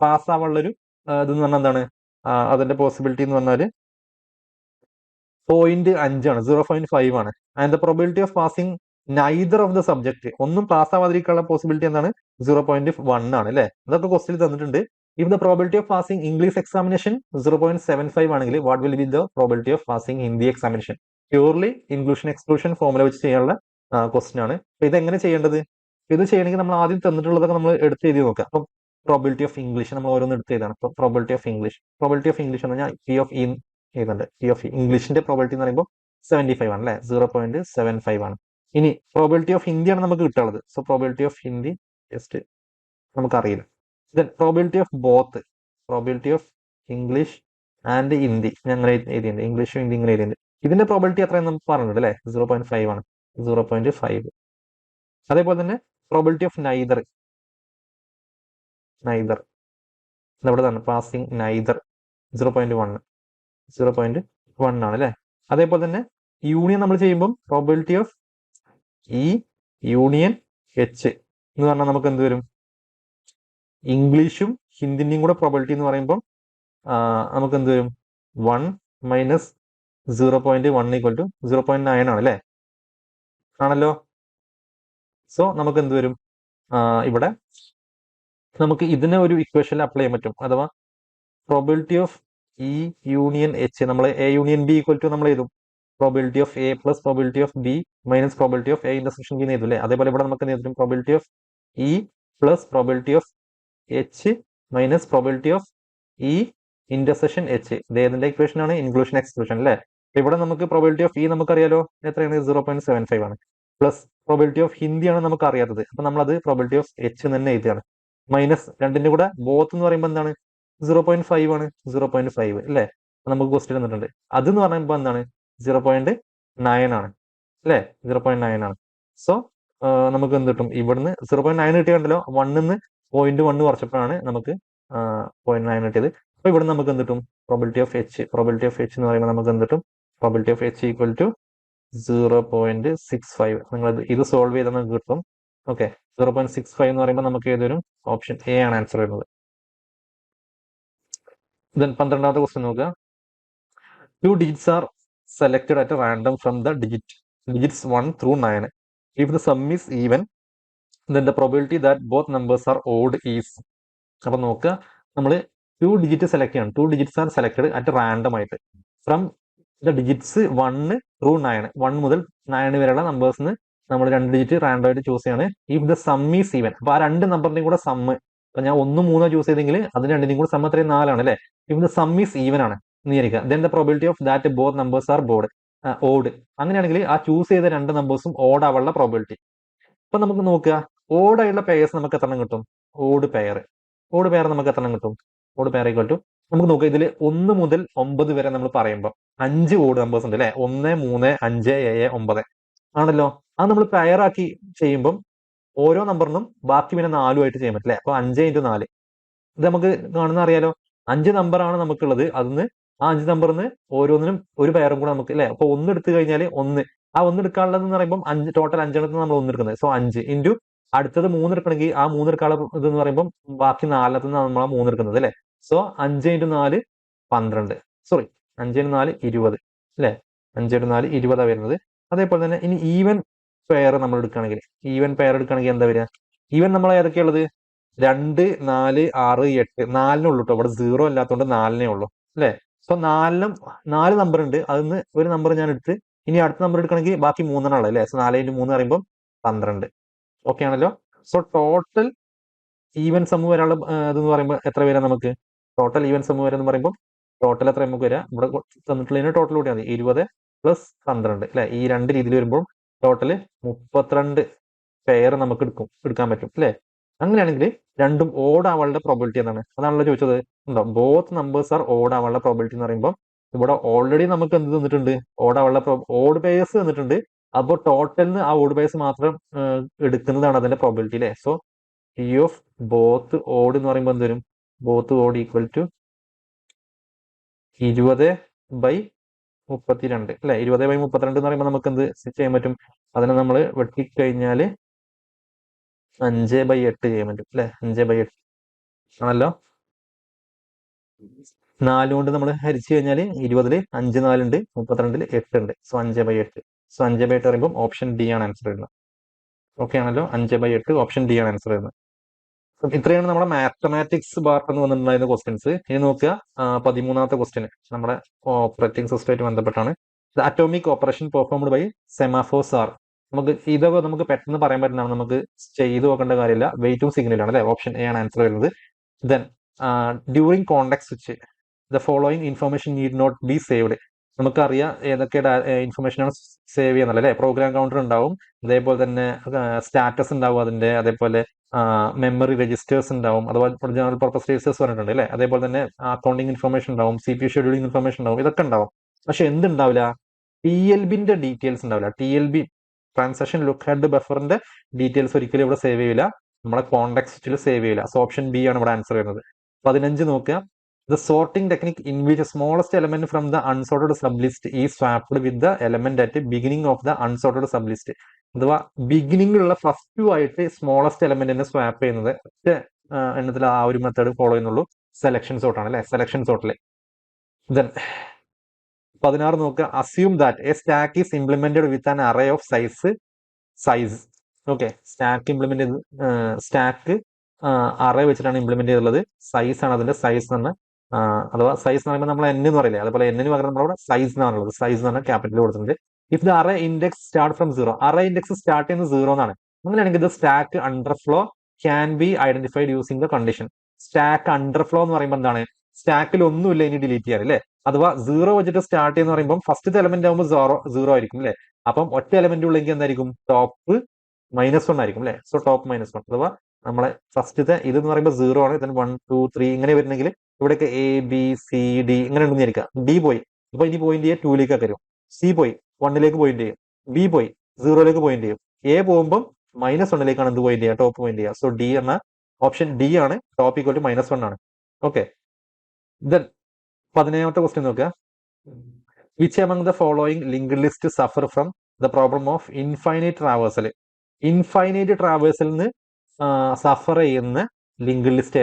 പാസ് ആവാനുള്ളൊരു ഇതെന്ന് പറഞ്ഞാൽ എന്താണ്? അതിന്റെ പോസിബിലിറ്റി എന്ന് പറഞ്ഞാൽ 0.5 ആണ്, 0.5 ആണ്. And the probability of passing neither of the subject, ഒന്നും പാസ് ആവാതിരിക്കാനുള്ള പോസിബിലിറ്റി എന്താണ്? 0.1 ആണ് അല്ലെ. അതൊക്കെ ക്വസ്റ്റ്യൻ തന്നിട്ടുണ്ട്. If the probability of passing English examination 0.75 ആണെങ്കിൽ what will be the probability of passing Hindi examination? Purely inclusion exclusion formula വെച്ച് ചെയ്യാനുള്ള ക്വസ്റ്റ്യൻ ആണ്. അപ്പൊ ഇതെങ്ങനെ ചെയ്യേണ്ടത്? ഇത് ചെയ്യണമെങ്കിൽ നമ്മൾ ആദ്യം തന്നിട്ടുള്ളതൊക്കെ നമ്മൾ എടുത്ത് എഴുതി നോക്കാം. അപ്പം പ്രോബിലിറ്റി ഓഫ് ഇംഗ്ലീഷ് നമ്മൾ ഓരോന്ന് എടുത്ത് എഴുതാണ്. ഇപ്പൊ പ്രോബിലിറ്റി ഓഫ് ഇംഗ്ലീഷ് എന്ന് പറഞ്ഞാൽ പി ഓഫ് ഇ എഴുതുന്നുണ്ട്. പി ഓഫ് ഇംഗ്ലീഷിന്റെ പ്രോബിലിറ്റി എന്ന് പറയുമ്പോൾ 75 ആണ് അല്ലെ, 0.75 ആണ്. ഇനി പ്രോബിലിറ്റി ഓഫ് ഹിന്ദിയാണ് നമുക്ക് കിട്ടാനുള്ളത്. So probability of Hindi just നമുക്കറിയില്ല. Then probability of both, probability of English and Hindi ഞാൻ അങ്ങനെ എഴുതിയിട്ടുണ്ട്. ഇംഗ്ലീഷും ഹിന്ദി ഇങ്ങനെ എഴുതിയിട്ടുണ്ട്. ഇതിന്റെ പ്രോബിലിറ്റി എത്രയെന്ന് നമുക്ക് പറഞ്ഞിട്ടുണ്ട് അല്ലെ, 0.5 ആണ്. 0.5 അതേപോലെ തന്നെ പ്രോബിലിറ്റി ഓഫ് നൈദർ ഇതെവിടെയാണ് പാസിങ് നൈദർ 0.1 ആണ് അല്ലേ. അതേപോലെ തന്നെ യൂണിയൻ നമ്മൾ ചെയ്യുമ്പം probability of E union H എന്ന് പറഞ്ഞാൽ നമുക്ക് എന്ത് വരും, ഇംഗ്ലീഷും ഹിന്ദിന്റെയും കൂടെ പ്രോബിലിറ്റി എന്ന് പറയുമ്പോൾ നമുക്ക് എന്ത് വരും, 1 മൈനസ് 0.1 ഈക്വൽ ടു 0.9 ആണ് അല്ലേ, ആണല്ലോ. സോ നമുക്ക് എന്ത് വരും, ഇവിടെ നമുക്ക് ഇതിനെ ഒരു ഇക്വേഷനിൽ അപ്ലൈ ചെയ്യാൻ പറ്റും. അഥവാ probability of E union H നമ്മൾ A union B equal to നമ്മൾ എഴുതും probability of A plus probability of B minus probability of A intersection B എന്ന് എഴുതും അല്ലേ. അതേപോലെ ഇവിടെ നമുക്ക് എന്ത് എഴുതും, probability of E plus probability of H minus probability of E intersection H. ഇത് ഏതിന്റെ ഇക്വേഷൻ ആണ്, ഇൻക്ലൂഷൻ എക്സ്ക്ലൂഷൻ അല്ലേ. ഇവിടെ നമുക്ക് പ്രോബിലിറ്റി ഓഫ് ഇ നമുക്കറിയാലോ എത്രയാണ്, 0.75 ആണ്. പ്ലസ് പ്രോബിലിറ്റി ഓഫ് ഹിന്ദിയാണ് നമുക്ക് അറിയാത്തത്, അപ്പൊ നമ്മളത് പ്രോബിലിറ്റി ഓഫ് എച്ച് തന്നെ എഴുതിയാണ്. മൈനസ് രണ്ടിന്റെ കൂടെ ബോത്ത് എന്ന് പറയുമ്പോൾ എന്താണ്, 0.5 ആണ്, 0.5 അല്ലേ. നമുക്ക് ക്വസ്റ്റ്യൻ തന്നിട്ടുണ്ട്. അത് എന്ന് പറയുമ്പോൾ എന്താണ്, 0.9 ആണ് അല്ലേ, 0.9 ആണ്. സോ നമുക്ക് എന്ത് കിട്ടും, ഇവിടുന്ന് 0.9 കിട്ടിയുണ്ടല്ലോ, 1 0.1 കുറച്ചപ്പോഴാണ് നമുക്ക് 0.9 കിട്ടിയത്. അപ്പൊ ഇവിടെ നമുക്ക് എന്ത് കിട്ടും, പ്രോബിലിറ്റി ഓഫ് എച്ച് എന്ന് പറയുമ്പോൾ നമുക്ക് എന്ത് കിട്ടും, probability of H equal to 0.65. നിങ്ങൾ ഇത് സോൾവ് ചെയ്താൽ നമുക്ക് കിട്ടും. ഓക്കെ, 0.65 എന്ന് പറയുമ്പോൾ നമുക്ക് ഏതൊരു ഓപ്ഷൻ എ ആണ് ആൻസർ വരുന്നത്. ദെൻ 12ാമത്തെ ക്വസ്റ്റ്യൻ നോക്കുക. 2 digits are selected at random from the digits 1 through 9. If the sum is even, then the probability that both numbers are odd is. അപ്പൊ നോക്കുക, നമ്മൾ 2 digits സെലക്ട് ചെയ്യണം. 2 digits are selected at random ആയിട്ട് ഫ്രം ദ ഡിജിറ്റ്സ് 1 through 9. 1 മുതൽ 9 വരെയുള്ള നമ്പേഴ്സിന് നമ്മൾ 2 ഡിജിറ്റ് റാൻഡം ആയിട്ട് ചൂസ് ചെയ്യാണ്. If the sum is even, അപ്പൊ ആ 2 നമ്പറിന്റെയും കൂടെ സമ്മ്, അപ്പൊ ഞാൻ 1 3 ചൂസ് ചെയ്തെങ്കിൽ അതിന് 2ന്റെയും കൂടെ സമ്മ് എത്രയും 4 ആണ് അല്ലേ. If the sum is even ആണ് എന്നിരിക്കുക, then the probability of that both numbers are odd. അങ്ങനെയാണെങ്കിൽ ആ ചൂസ് ചെയ്ത 2 നമ്പേഴ്സും ഓഡ് ആവാനുള്ള പ്രോബിലിറ്റി. അപ്പൊ നമുക്ക് നോക്കുക, ഓഡ് ആയിട്ടുള്ള പെയർസ് നമുക്ക് എത്ര കിട്ടും, ഓഡ് പെയർ നമുക്ക് എത്ര കിട്ടും, ഓഡ് പെയർ ഈക്വൽ ടു നമുക്ക് നോക്കുക, ഇതിൽ 1 മുതൽ 9 വരെ നമ്മൾ പറയുമ്പോൾ 5 ഓഡ് നമ്പേഴ്സ് ഉണ്ട് അല്ലെ, 1 3 5 7 9 ആണല്ലോ. അത് നമ്മൾ പെയർ ആക്കി ചെയ്യുമ്പം ഓരോ നമ്പറിനും ബാക്കി പിന്നെ 4 ആയിട്ട് ചെയ്യാൻ പറ്റില്ലേ. അപ്പൊ 5 × 4 ഇത് നമുക്ക് കാണുന്ന അറിയാലോ, 5 നമ്പറാണ് നമുക്കുള്ളത്. അതിന് ആ 5 നമ്പറിന് ഓരോന്നിനും ഒരു പെയറും കൂടെ നമുക്ക് അല്ലെ. അപ്പൊ 1 എടുത്തു കഴിഞ്ഞാൽ 1 ആ 1 എടുക്കാനുള്ളത് എന്ന് പറയുമ്പോൾ 5 ടോട്ടൽ 5 എണ്ണത്തിന് നമ്മൾ 1 എടുക്കുന്നത്. സോ 5 ഇൻറ്റു അടുത്തത് 3 എടുക്കണമെങ്കിൽ ആ 3 എടുക്കാനുള്ള ഇതെന്ന് പറയുമ്പോൾ ബാക്കി 4 നമ്മൾ ആ 3 എടുക്കുന്നത് അല്ലെ. സോ 5 × 4 12, സോറി 5 × 4 20 അല്ലെ, 5 × 4 20 വരുന്നത്. അതേപോലെ തന്നെ ഇനി ഈവൻ പെയർ നമ്മൾ എടുക്കുകയാണെങ്കിൽ എന്താ വരിക, ഈവൻ നമ്മൾ ഏതൊക്കെയുള്ളത്, 2 4 6 8 4 കേട്ടോ. ഇവിടെ 0 അല്ലാത്തതുകൊണ്ട് 4 ഉള്ളൂ അല്ലെ. സോ 4 നമ്പർ ഉണ്ട്, അതിന് ഒരു നമ്പർ ഞാൻ എടുത്ത് ഇനി അടുത്ത നമ്പർ എടുക്കണമെങ്കിൽ ബാക്കി 3 ഉള്ളത് അല്ലെ. സോ 4 × 3 പറയുമ്പോൾ 12. ഓക്കെ ആണല്ലോ. സോ ടോട്ടൽ ഈവൻ സമ്മ് വരാനുള്ള ഇതെന്ന് പറയുമ്പോൾ എത്ര വരാം നമുക്ക്, ടോട്ടൽ ഈവൻ സമ്മ് വരെന്ന് പറയുമ്പോൾ ടോട്ടൽ എത്ര നമുക്ക് വരാം, ഇവിടെ തന്നിട്ടുള്ളതിന് ടോട്ടൽ കൂട്ടിയാൽ മതി, 20 + 12 അല്ലെ. ഈ 2 രീതിയിൽ വരുമ്പോൾ ടോട്ടല് 32 പെയർ നമുക്ക് എടുക്കാൻ പറ്റും അല്ലെ. അങ്ങനെയാണെങ്കിൽ രണ്ടും ഓഡ് ആവാനുള്ള പ്രോബിലിറ്റി എന്താണ്, അതാണല്ലോ ചോദിച്ചത്. ഉണ്ടോ, ബോത്ത് നമ്പേഴ്സ് ആർ ഓഡ് ആവാനുള്ള പ്രോബിലിറ്റി എന്ന് പറയുമ്പോൾ ഇവിടെ ഓൾറെഡി നമുക്ക് എന്ത് തന്നിട്ടുണ്ട്, ഓഡ് ആവാനുള്ള ഓഡ് പേയേഴ്സ് തന്നിട്ടുണ്ട്. അപ്പോൾ ടോട്ടലിന് ആ ഓഡ് പേയേഴ്സ് മാത്രം എടുക്കുന്നതാണ് അതിന്റെ പ്രോബിലിറ്റി അല്ലെ. So P of both odd എന്ന് പറയുമ്പോൾ എന്ത് വരും, ബോത്ത് ഓഡ് ഈക്വൽ ടു 20/32 അല്ലെ. 20/32 എന്ന് പറയുമ്പോൾ നമുക്ക് എന്ത് ചെയ്യാൻ പറ്റും, അതിനെ നമ്മൾ വെട്ടിക്കഴിഞ്ഞാൽ 5/8 ചെയ്യാൻ പറ്റും അല്ലെ. 5/8 ആണല്ലോ. 4 കൊണ്ട് നമ്മൾ ഹരിച്ചു കഴിഞ്ഞാൽ 20 5 4 ഉണ്ട്, 32 8 ഉണ്ട്. സോ 5/8. സോ 5/8 പറയുമ്പോൾ ഓപ്ഷൻ ഡി ആണ് ആൻസർ വരുന്നത്. ഓക്കെ ആണല്ലോ, 5/8 ഓപ്ഷൻ ഡി ആണ് ആൻസർ വരുന്നത്. ഇത്രയാണ് നമ്മുടെ മാത്തമാറ്റിക്സ് പാർട്ട് എന്ന് വന്നിട്ടുണ്ടായിരുന്ന ക്വസ്റ്റ്യൻസ്. ഇനി നോക്കുക 13ാമത്തെ ക്വസ്റ്റ്യൻ നമ്മുടെ ഓപ്പറേറ്റിംഗ് സിസ്റ്റമായിട്ട് ബന്ധപ്പെട്ടാണ്. Atomic operation performed by semaphores are. ഇതൊക്കെ നമുക്ക് പെട്ടെന്ന് പറയാൻ പറ്റുന്നതാണ്, നമുക്ക് ചെയ്തു നോക്കേണ്ട കാര്യമില്ല. വെയിറ്റും സിഗ്നലാണ് അല്ലെ. ഓപ്ഷൻ എ ആണ് ആൻസർ വരുന്നത്. Then during context switch the following information need not be saved. നമുക്കറിയാം ഏതൊക്കെ ഇൻഫർമേഷനാണ് സേവ് ചെയ്യുന്നത് അല്ലെ. പ്രോഗ്രാം കൗണ്ടർ ഉണ്ടാവും, അതേപോലെ തന്നെ സ്റ്റാറ്റസ് ഉണ്ടാവും അതിന്റെ, അതേപോലെ മെമ്മറി രജിസ്റ്റേഴ്സ് ഉണ്ടാവും, അതുപോലെ ജനറൽ പർപ്പസ് രജിസ്റ്റേഴ്സ് പറഞ്ഞിട്ടുണ്ട് അല്ലെ. അതേപോലെ തന്നെ അക്കൗണ്ടിങ് ഇൻഫർമേഷൻ ഉണ്ടാവും, CPU ഷെഡ്യൂളിംഗ് ഇൻഫർമേഷൻ ഉണ്ടാവും, ഇതൊക്കെ ഉണ്ടാവും. പക്ഷെ എന്തുണ്ടാവില്ല, TLBന്റെ ഡീറ്റെയിൽസ് ഉണ്ടാവില്ല. TLB ട്രാൻസാക്ഷൻ ലുക്ക് ഹെഡ് ബഫറിന്റെ ഡീറ്റെയിൽസ് ഒരിക്കലും ഇവിടെ സേവ് ചെയ്യില്ല, നമ്മളെ കോണ്ടെക്സ്റ്റിൽ സേവ് ചെയ്യില്ല. സോ ഓപ്ഷൻ ബി ആണ് ഇവിടെ ആൻസർ വരുന്നത്. 15 നോക്കുക. The sorting technique in which smallest element from the unsorted sub list is swapped with the element at beginning of the unsorted sub list. അഥവാ ബിഗിനിങ്ങിലുള്ള ഫസ്റ്റ് ആയിട്ട് സ്മോളസ്റ്റ് എലമെന്റിനെ സ്വാപ്പ് ചെയ്യുന്നത് ഒറ്റ എണ്ണത്തിൽ ആ ഒരു മെത്തേഡ് ഫോളോ ചെയ്യുന്നുള്ളൂ. സെലക്ഷൻ സോർട്ട് ആണ് അല്ലെ, സെലക്ഷൻ സോർട്ടിലെ. ദെൻ 16 നോക്കുക. Assume that A stack is implemented with an array of size. Okay, stack implement ചെയ്ത് സ്റ്റാക്ക് അറേ വെച്ചിട്ടാണ് ഇംപ്ലിമെന്റ് ചെയ്തിട്ടുള്ളത്. സൈസ് ആണ് അതിന്റെ സൈസ് എന്ന് പറഞ്ഞാൽ, അഥവാ സൈസ് എന്ന് പറയുമ്പോൾ നമ്മൾ എൻ എന്ന് പറയില്ലേ, അതുപോലെ എന്നിന് പകരം നമ്മളവിടെ സൈസ് എന്നാണുള്ളത്. സൈസ് എന്ന് പറഞ്ഞാൽ ക്യാപിറ്റൽ കൊടുത്തിട്ടുണ്ട്. If the array index start from 0, array index start ചെയ്യുന്നത് 0 എന്നാണ്. അങ്ങനെയാണെങ്കിൽ the stack underflow can be identified using the condition. Stack underflow എന്ന് പറയുമ്പോൾ എന്താണ്, സ്റ്റാക്കിൽ ഒന്നുമില്ല, ഇനി ഡിലീറ്റ് ചെയ്യാൻ അല്ലേ. അഥവാ 0 വെച്ചിട്ട് സ്റ്റാർട്ട് ചെയ്യുന്ന പറയുമ്പോൾ ഫസ്റ്റത്തെ എലമെന്റ് ആകുമ്പോൾ 0 ആയിരിക്കും അല്ലെ. അപ്പം ഒറ്റ എലമെന്റ് ഉള്ളെങ്കിൽ എന്തായിരിക്കും, ടോപ്പ് -1 ആയിരിക്കും അല്ലെ. സോ ടോപ്പ് -1 അഥവാ നമ്മളെ ഫസ്റ്റത്തെ ഇതെന്ന് പറയുമ്പോൾ 0 ആണ്. then 1 2 3 ഇങ്ങനെ വരുന്നെങ്കിൽ ഇവിടെയൊക്കെ ABCD ഇങ്ങനെ ഉണ്ടെന്നിരിക്കാം. ഡി പോയി, അപ്പൊ ഇനി പോയിന്റ് ചെയ്യുക 2ലേക്ക് വരും. സി പോയി 1ലേക്ക് പോയിന്റ് ചെയ്യും. ബി പോയി 0ലേക്ക് പോയിന്റ് ചെയ്യും. എ പോകുമ്പോൾ -1ലേക്കാണ് എന്ത് പോയിന്റ് ചെയ്യുക, ടോപ്പ് പോയിന്റ് ചെയ്യുക. സോ ഡി എന്ന ഓപ്ഷൻ ഡി ആണ്, ടോപ്പ് ഈക്വൽ ടു -1 ആണ്. ഓക്കെ, ദെൻ 17ാമത്തെ ക്വസ്റ്റ്യൻ നോക്കുക. Which among the following linked list suffer from the problem of infinite traversal. Infinite traversal നിന്ന് സഫർ ചെയ്യുന്ന ലിങ്ക്ഡ് ലിസ്റ്റ്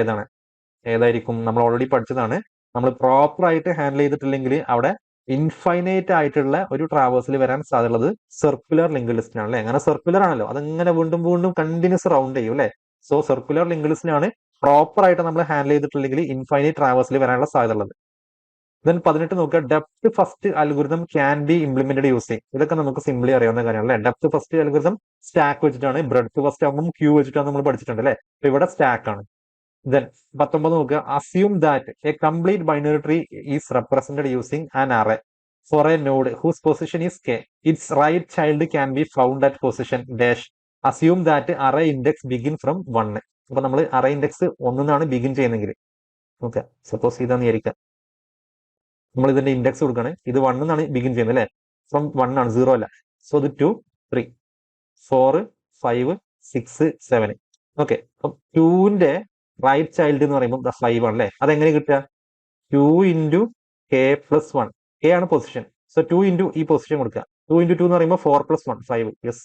ഏതായിരിക്കും? നമ്മൾ ഓൾറെഡി പഠിച്ചതാണ്. നമ്മൾ പ്രോപ്പർ ആയിട്ട് ഹാൻഡിൽ ചെയ്തിട്ടില്ലെങ്കിൽ അവിടെ ഇൻഫൈനൈറ്റ് ആയിട്ടുള്ള ഒരു ട്രാവേഴ്സിൽ വരാൻ സാധ്യതയുള്ളത് സർക്കുലർ ലിങ്ക്ഡ് ലിസ്റ്റിനാണ് അല്ലെ. അങ്ങനെ സർക്കുലർ ആണല്ലോ, അതങ്ങനെ വീണ്ടും വീണ്ടും കണ്ടിന്യൂസ് റൗണ്ട് ചെയ്യും അല്ലെ. സോ സർക്കുലർ ലിങ്ക്ഡ് ലിസ്റ്റിനാണ് പ്രോപ്പർ ആയിട്ട് നമ്മൾ ഹാൻഡിൽ ചെയ്തിട്ടില്ലെങ്കിൽ ഇൻഫൈനൈറ്റ് ട്രാവേഴ്സിൽ വരാനുള്ള സാധ്യത ഉള്ളത്. ദെൻ 18 നോക്കുക. Depth first algorithm can be implemented using. ഇതൊക്കെ നമുക്ക് സിംപ്ലി അറിയാവുന്ന കാര്യമാണ് അല്ലെ. ഡെപ്ത് ഫസ്റ്റ് അൽഗോരിതം സ്റ്റാക്ക് വെച്ചിട്ടാണ്, ബ്രെഡ്ത്ത് ഫസ്റ്റ് ആകുമ്പോൾ ക്യൂ വെച്ചിട്ടാണ് നമ്മൾ പഠിച്ചിട്ടുണ്ട് അല്ലെ. അപ്പൊ ഇവിടെ സ്റ്റാക്ക് ആണ്. ദെൻ 19 നോക്കുക. Assume that a complete binary tree is represented using an array for a node whose position is K. Its right child can be found at position dash. Assume that array index begin from 1. അപ്പൊ നമ്മൾ അറേ ഇൻഡെക്സ് 1 എന്നാണ് ബിഗിൻ ചെയ്യുന്നെങ്കിൽ, ഓക്കെ, സപ്പോസ് ഇതാന്ന് വിചാരിക്കാം, നമ്മൾ ഇതിന്റെ ഇൻഡെക്സ് കൊടുക്കുകയാണ്, ഇത് 1 എന്നാണ് ബിഗിൻ ചെയ്യുന്നത് അല്ലെ. ഫ്രം 1 ആണ്, 0 അല്ല. സോ ഇത് 2 3 4 5 6 7. ഓക്കെ, അപ്പം 2ന്റെ റൈറ്റ് ചൈൽഡ് എന്ന് പറയുമ്പോൾ 5 ആണ് അല്ലെ. അതെങ്ങനെ കിട്ടുക? 2 ഇൻറ്റു കെ പ്ലസ് 1. കെ ആണ് പൊസിഷൻ. സോ 2 ഇൻറ്റു ഈ പൊസിഷൻ കൊടുക്കുക. 2 ഇൻറ്റു 2 എന്ന് പറയുമ്പോൾ 4 + 1 5. യെസ്.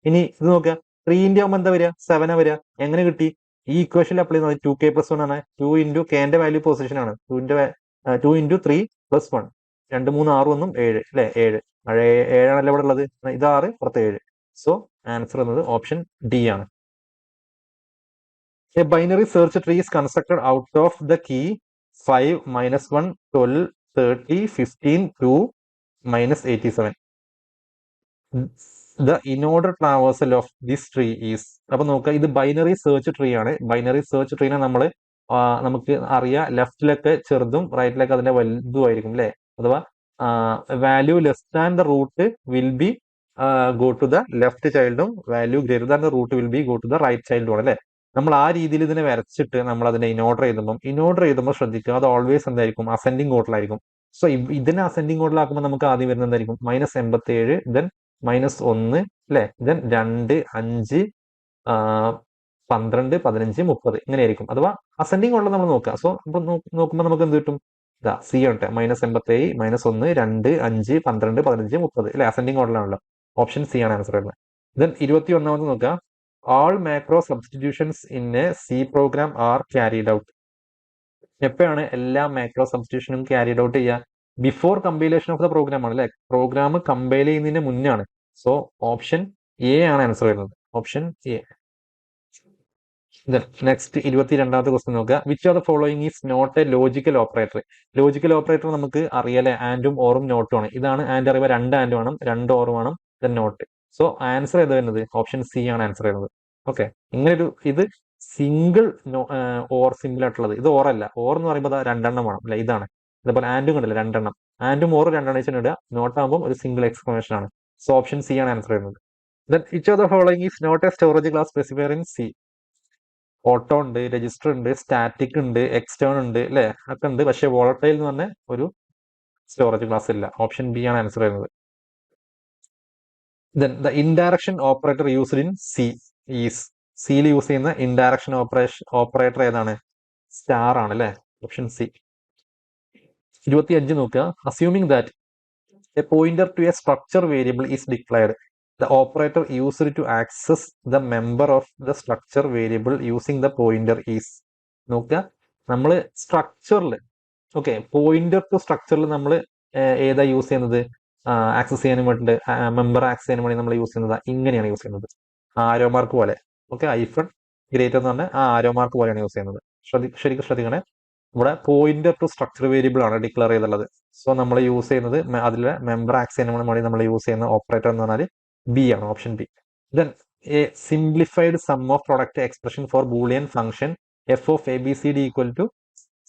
ഇനി ഇത് നോക്കുക. 3ന്റെ ആകുമ്പോൾ എന്താ വരിക? 7 ആ വരിക. എങ്ങനെ കിട്ടി? ഈ ഇക്വേഷനിൽ അപ്ലൈ ചെയ്യുന്നത് 2k + 1 ആണ്. 2 ഇൻറ്റു കെന്റെ വാല്യൂ പൊസിഷൻ ആണ്. 2 ഇൻറ്റു 3 + 1 2 3 6 1 7 അല്ലെ. 7 7ആണല്ലോ ഇവിടെ ഉള്ളത്. ഇത് 6 പുറത്ത് 7. സോ ആൻസർ എന്നത് ഓപ്ഷൻ ഡി ആണ്. A binary search tree is constructed out of the key 5 -1 12 30 15 2 -87. The inorder traversal of this tree is. അപ്പൊ നോക്കുക, ഇത് ബൈനറി സെർച്ച് ട്രീ ആണ്. ബൈനറി സെർച്ച് ട്രീനെ നമ്മൾ നമുക്ക് അറിയാം, ലെഫ്റ്റിലൊക്കെ ചെറുതും റൈറ്റിലൊക്കെ അതിന്റെ വലുതും ആയിരിക്കും അല്ലെ. അഥവാ value less than the root will be go to the left ചൈൽഡും value greater than the root will be go to the right ചൈൽഡും ആണ് അല്ലെ. നമ്മൾ ആ രീതിയിൽ ഇതിനെ വരച്ചിട്ട് നമ്മൾ അതിനെ ഇൻഓർഡർ എഴുതുമ്പോൾ ശ്രദ്ധിക്കുക, അത് ഓൾവേസ് എന്തായിരിക്കും? അസെൻഡിങ് ഓർഡറിലായിരിക്കും. സോ ഇതിനെ അസെൻഡിങ് ഓർഡറിലാക്കുമ്പോൾ നമുക്ക് ആദ്യം വരുന്നത് എന്തായിരിക്കും? -87, ദെൻ -1 അല്ലെ, ദെൻ 2 5 12 15 30 ഇങ്ങനെയായിരിക്കും. അഥവാ അസെൻഡിങ് ഓർഡർ നമ്മൾ നോക്കുക. സോ നോക്കുമ്പോൾ നമുക്ക് എന്ത് കിട്ടും? ഇതാ സി ആണ്, -87 -1 2 5 12 15 30 അല്ലെ. അസെൻഡിങ് ഓർഡറിലാണല്ലോ. ഓപ്ഷൻ സി ആണ് ആൻസർ വരുന്നത്. ദെൻ 21ാമത് നോക്കുക. All macro substitutions in a C program are carried out. എപ്പോഴാണ് എല്ലാ മാക്രോ സബ്സ്റ്റിറ്റ്യൂഷനും ക്യാരിഡ് ഔട്ട് ചെയ്യുക? Before compilation of the program ആണ് അല്ലെ. പ്രോഗ്രാം കമ്പൈൽ ചെയ്യുന്നതിന് മുന്നാണ്. സോ ഓപ്ഷൻ എ ആണ് ആൻസർ വരുന്നത്. Option A. നെക്സ്റ്റ് 22ാമത്തെ ക്വസ്റ്റ്യൻ നോക്കുക. Which of the following is not a logical operator. Logical operator നമുക്ക് അറിയാലേ, ആൻഡും ഓറും നോട്ടും ആണ്. ഇതാണ് ആൻഡ് അറിയുമ്പോൾ 2 ആൻഡ് വേണം, 2 ഓർ വേണം, ദെൻ നോട്ട്. സോ ആൻസർ ഏത് വരുന്നത്? ഓപ്ഷൻ സി ആണ് ആൻസർ വരുന്നത്. ഓക്കെ, ഇങ്ങനൊരു ഇത് സിംഗിൾ ഓർ സിമ്പിൾ ആയിട്ടുള്ളത്. ഇത് ഓറല്ല. ഓർ എന്ന് പറയുമ്പോൾ 2 എണ്ണം വേണം അല്ലെ. ഇതാണ്. അതേപോലെ ആൻഡും കണ്ടില്ല 2 എണ്ണം. ആൻഡും ഓറും 2 എണ്ണം വെച്ചിട്ട് ഇടുക. നോട്ട് ആകുമ്പോൾ ഒരു സിംഗിൾ എക്സ്ക്ലമേഷൻ ആണ്. സോ ഓപ്ഷൻ സി ആണ് ആൻസർ വരുന്നത്. Then which of the following is not a storage class specifier in C. Auto ഉണ്ട്, രജിസ്റ്റർ ഉണ്ട്, സ്റ്റാറ്റിക് ഉണ്ട്, എക്സ്റ്റേൺ ഉണ്ട് അല്ലെ, ഒക്കെ ഉണ്ട്. പക്ഷെ വോളട്ടൈൽ എന്ന് പറഞ്ഞ ഒരു സ്റ്റോറേജ് ക്ലാസ് ഇല്ല. ഓപ്ഷൻ ബി ആണ് ആൻസർ വരുന്നത്. Then the indirection operator used in C is, സിയിൽ യൂസ് ചെയ്യുന്ന ഇൻഡയറക്ഷൻ ഓപ്പറേറ്റർ ഏതാണ്? സ്റ്റാർ ആണ് അല്ലെ, ഓപ്ഷൻ സി. 25 നോക്കുക. Assuming that a pointer to a structure variable is declared, the operator used to access the member of the structure variable using the pointer is. നോക്കുക, നമ്മൾ സ്ട്രക്ചറിൽ, ഓക്കെ, പോയിന്റർ ടു സ്ട്രക്ചറിൽ നമ്മൾ ഏതാ യൂസ് ചെയ്യുന്നത്? ആക്സസ് ചെയ്യാനും വേണ്ടിയിട്ട്, മെമ്പർ ആക്സസ് ചെയ്യാൻ വേണ്ടി നമ്മൾ യൂസ് ചെയ്യുന്നത് ഇങ്ങനെയാണ് യൂസ് ചെയ്യുന്നത്, ആരോ മാർക്ക് പോലെ. ഓക്കെ, ഐഫൺ ഗ്രേറ്റർ എന്ന് പറഞ്ഞാൽ ആ ആരോ മാർക്ക് പോലെയാണ് യൂസ് ചെയ്യുന്നത്. ശരിക്കും ശ്രദ്ധിക്കണേ, ഇവിടെ പോയിന്റർ ടു സ്ട്രക്ചർ വേരിയബിൾ ആണ് ഡിക്ലെയർ ചെയ്തുള്ളത്. സോ നമ്മൾ യൂസ് ചെയ്യുന്നത് അതിലെ മെമ്പർ ആക്സസ് ചെയ്യാൻ വേണ്ടി നമ്മൾ യൂസ് ചെയ്യുന്ന ഓപ്പറേറ്റർ എന്ന് പറഞ്ഞാൽ ബി ആണ്, option B. Then a simplified sum of product expression for Boolean function F of A B C D equal to